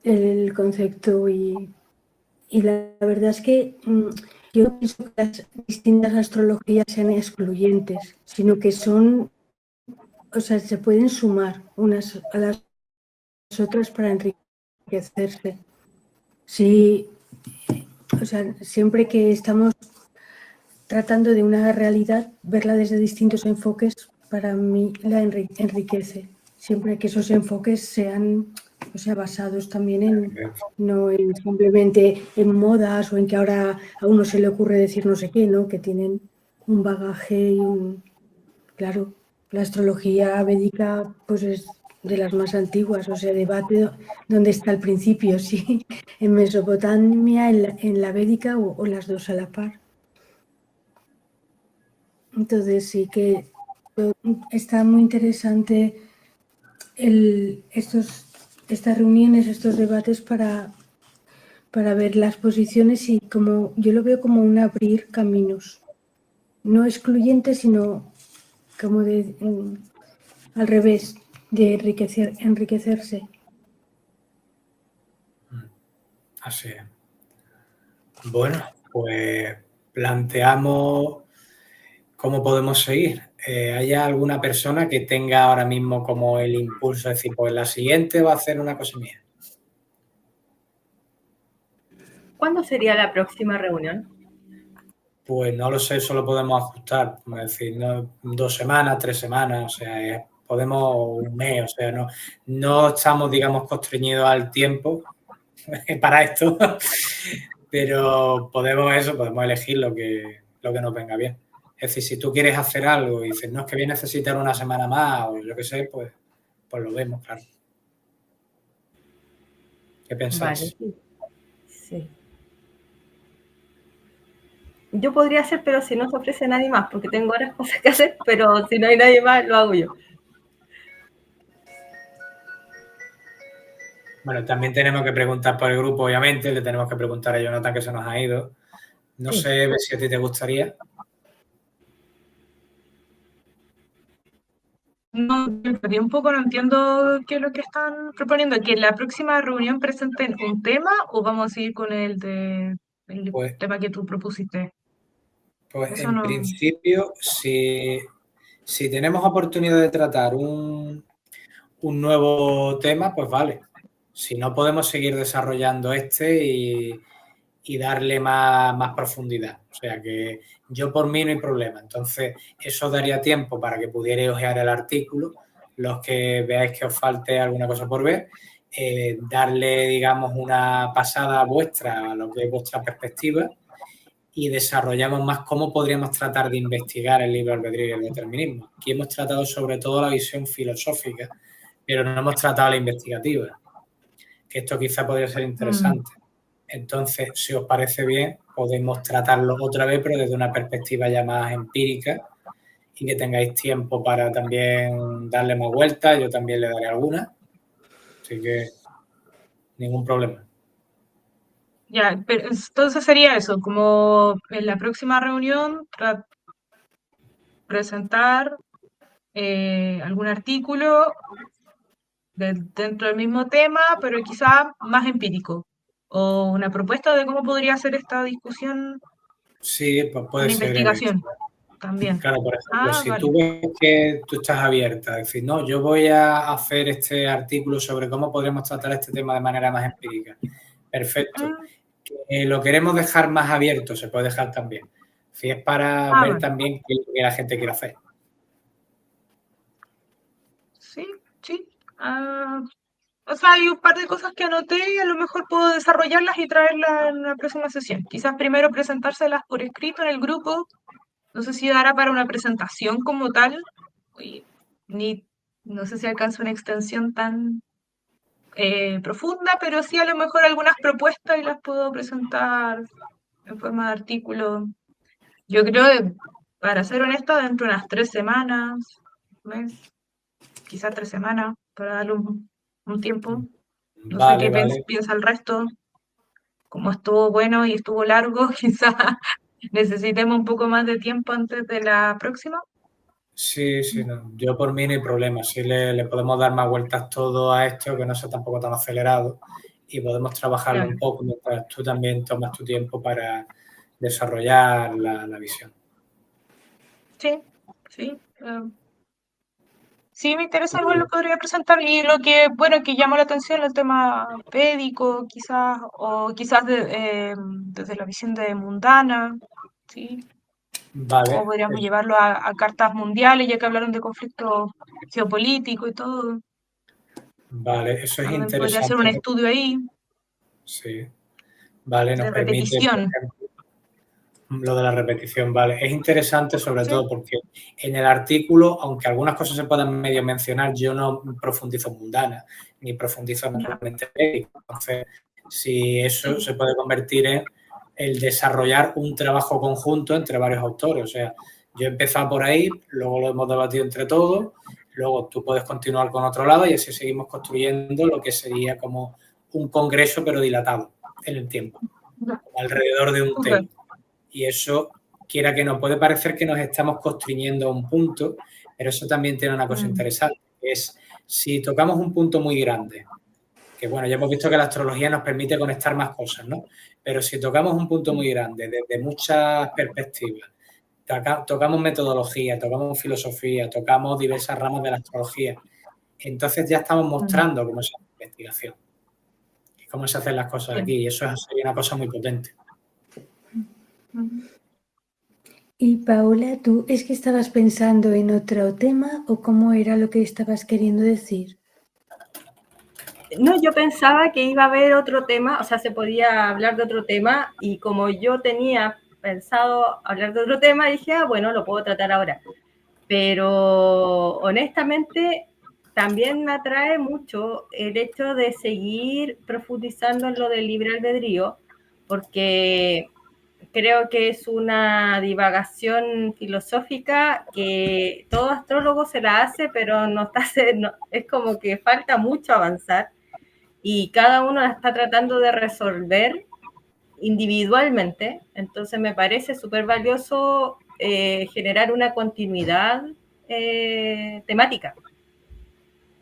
el concepto y la verdad es que yo no pienso que las distintas astrologías sean excluyentes, sino que son, o sea, se pueden sumar unas a las otras para enriquecerse. Sí, o sea, siempre que estamos tratando de una realidad, verla desde distintos enfoques, para mí la enriquece. Siempre que esos enfoques sean, o sea, basados también no en simplemente en modas o en que ahora a uno se le ocurre decir no sé qué, ¿no? Que tienen un bagaje y claro, la astrología védica pues es de las más antiguas, o sea, debate dónde está el principio, si en Mesopotamia, en la védica o las dos a la par. Entonces sí que está muy interesante estas reuniones, estos debates para ver las posiciones y como yo lo veo como un abrir caminos, no excluyente, sino como al revés, de enriquecerse. Así es. Bueno, pues planteamos ¿Cómo podemos seguir? ¿Hay alguna persona que tenga ahora mismo como el impulso de decir, pues la siguiente va a hacer una cosa mía? ¿Cuándo sería la próxima reunión? Pues no lo sé, solo podemos ajustar, es decir, no, 2 semanas, 3 semanas, o sea, podemos un mes, o sea, no estamos, digamos, constreñidos al tiempo para esto, pero podemos elegir lo que nos venga bien. Es decir, si tú quieres hacer algo y dices, no, es que voy a necesitar una semana más o yo qué sé, pues lo vemos, claro. ¿Qué pensáis? Vale, sí. Yo podría hacer, pero si no se ofrece nadie más, porque tengo otras cosas que hacer, pero si no hay nadie más, lo hago yo. Bueno, también tenemos que preguntar por el grupo, obviamente, le tenemos que preguntar a Jonathan que se nos ha ido. No Sí. sé si a ti te gustaría. No, me perdí un poco, no entiendo qué es lo que están proponiendo. ¿Que en la próxima reunión presenten un tema o vamos a seguir con el Pues, tema que tú propusiste? pues Eso en no. principio, si tenemos oportunidad de tratar un nuevo tema, pues vale. Si no, podemos seguir desarrollando y darle más profundidad. O sea que yo por mí no hay problema. Entonces, eso daría tiempo para que pudierais ojear el artículo, los que veáis que os falte alguna cosa por ver, darle, digamos, una pasada vuestra a lo que es vuestra perspectiva y desarrollamos más cómo podríamos tratar de investigar el libre albedrío y el determinismo. Aquí hemos tratado sobre todo la visión filosófica, pero no hemos tratado la investigativa, que esto quizá podría ser interesante. Entonces, si os parece bien, podemos tratarlo otra vez, pero desde una perspectiva ya más empírica y que tengáis tiempo para también darle más vueltas. Yo también le daré alguna. Así que ningún problema. Ya, pero entonces sería eso, como en la próxima reunión presentar algún artículo dentro del mismo tema, pero quizá más empírico, o una propuesta de cómo podría ser esta discusión, Sí, pues puede una ser. investigación también. Claro, por ejemplo, si Vale. tú ves que tú estás abierta a decir, no, yo voy a hacer este artículo sobre cómo podríamos tratar este tema de manera más empírica. Perfecto. Lo queremos dejar más abierto, se puede dejar también. Si es para ver Vale. también qué es lo que la gente quiere hacer. Sí, sí. O sea, hay un par de cosas que anoté y a lo mejor puedo desarrollarlas y traerlas en una próxima sesión. Quizás primero presentárselas por escrito en el grupo. No sé si dará para una presentación como tal. Ni, no sé si alcanza una extensión tan profunda, pero sí a lo mejor algunas propuestas y las puedo presentar en forma de artículo. Yo creo que, para ser honesta, dentro de unas 3 semanas, mes, quizás 3 semanas, para darle un tiempo. No sé qué Vale. piensa el resto. Como estuvo bueno y estuvo largo, quizás necesitemos un poco más de tiempo antes de la próxima. Sí, no. Yo por mí no hay problema. Sí le podemos dar más vueltas todo a esto, que no sea tampoco tan acelerado, y podemos trabajarlo Claro. un poco mientras tú también tomas tu tiempo para desarrollar la visión. Sí. Sí, me interesa, igual lo podría presentar. Y lo que, bueno, que llama la atención el tema védico, quizás, o quizás desde la visión de mundana, ¿sí? O Vale. podríamos llevarlo a cartas mundiales, ya que hablaron de conflicto geopolítico y todo. Vale, eso es También podría ser un interesante. estudio ahí Sí. Vale, nos de permite, por repetición. ejemplo, lo de la repetición, vale. Es interesante sobre Sí. todo porque en el artículo, aunque algunas cosas se puedan medio mencionar, yo no profundizo en mundana, ni profundizo naturalmente en ética. Entonces, si eso se puede convertir en el desarrollar un trabajo conjunto entre varios autores. O sea, yo he empezado por ahí, luego lo hemos debatido entre todos, luego tú puedes continuar con otro lado y así seguimos construyendo lo que sería como un congreso, pero dilatado en el tiempo, alrededor de un tema. Y eso, quiera que no, puede parecer que nos estamos constriñendo a un punto, pero eso también tiene una cosa interesante, que es si tocamos un punto muy grande, que bueno, ya hemos visto que la astrología nos permite conectar más cosas, ¿no? Pero si tocamos un punto muy grande desde muchas perspectivas tocamos metodología, tocamos filosofía, tocamos diversas ramas de la astrología. Entonces ya estamos mostrando cómo se hace la investigación y cómo se hacen las cosas aquí. Y eso sería una cosa muy potente. Y Paula, ¿tú es que estabas pensando en otro tema o cómo era lo que estabas queriendo decir? No, yo pensaba que iba a haber otro tema, o sea, se podía hablar de otro tema y como yo tenía pensado hablar de otro tema, dije, bueno, lo puedo tratar ahora. Pero honestamente también me atrae mucho el hecho de seguir profundizando en lo del libre albedrío, porque creo que es una divagación filosófica que todo astrólogo se la hace, pero no está, es como que falta mucho avanzar y cada uno la está tratando de resolver individualmente. Entonces me parece súper valioso generar una continuidad temática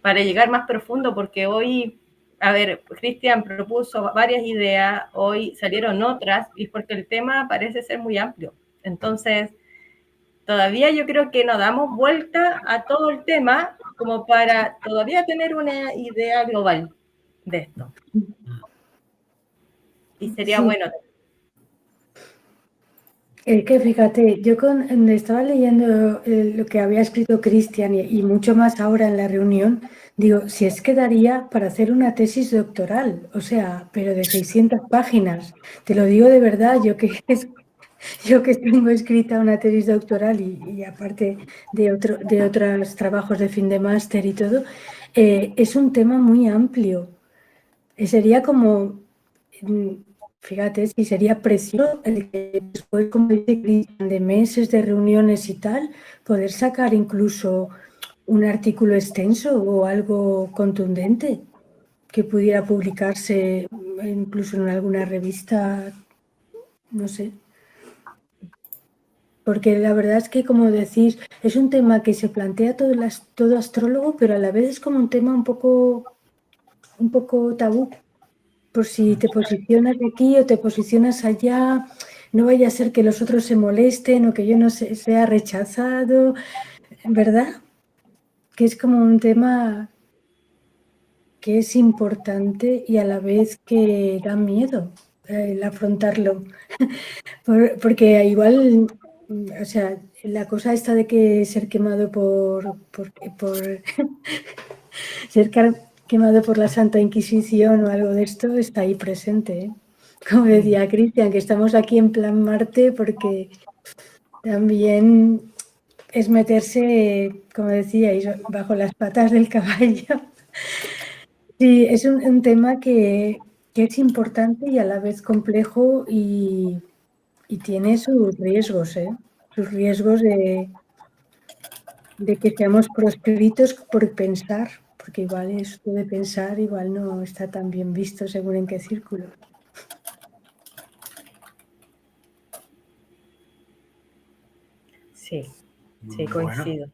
para llegar más profundo, porque hoy, a ver, Cristian propuso varias ideas, hoy salieron otras, y porque el tema parece ser muy amplio. Entonces, todavía yo creo que nos damos vuelta a todo el tema como para todavía tener una idea global de esto. Y sería bueno. Es que fíjate, yo estaba leyendo lo que había escrito Cristian y mucho más ahora en la reunión, digo, si es que daría para hacer una tesis doctoral, o sea, pero de 600 páginas. Te lo digo de verdad, yo que tengo escrita una tesis doctoral y aparte de otros trabajos de fin de máster y todo, es un tema muy amplio. Sería como... Fíjate, si sería precioso el que después, como dice Cristian, de meses de reuniones y tal, poder sacar incluso un artículo extenso o algo contundente que pudiera publicarse incluso en alguna revista, no sé. Porque la verdad es que, como decís, es un tema que se plantea todo astrólogo, pero a la vez es como un tema un poco tabú. Por si te posicionas aquí o te posicionas allá, no vaya a ser que los otros se molesten o que yo no sea rechazado, ¿verdad? Que es como un tema que es importante y a la vez que da miedo el afrontarlo. Porque igual, o sea, la cosa esta de que ser quemado por ser quemado por la Santa Inquisición o algo de esto está ahí presente, ¿eh? Como decía Cristian, que estamos aquí en plan Marte porque también es meterse, como decíais, bajo las patas del caballo. Sí, es un tema que es importante y a la vez complejo y tiene sus riesgos, ¿eh? Sus riesgos de que seamos proscritos por pensar, porque igual esto de pensar igual no está tan bien visto según en qué círculo. Sí, coincido. Bueno,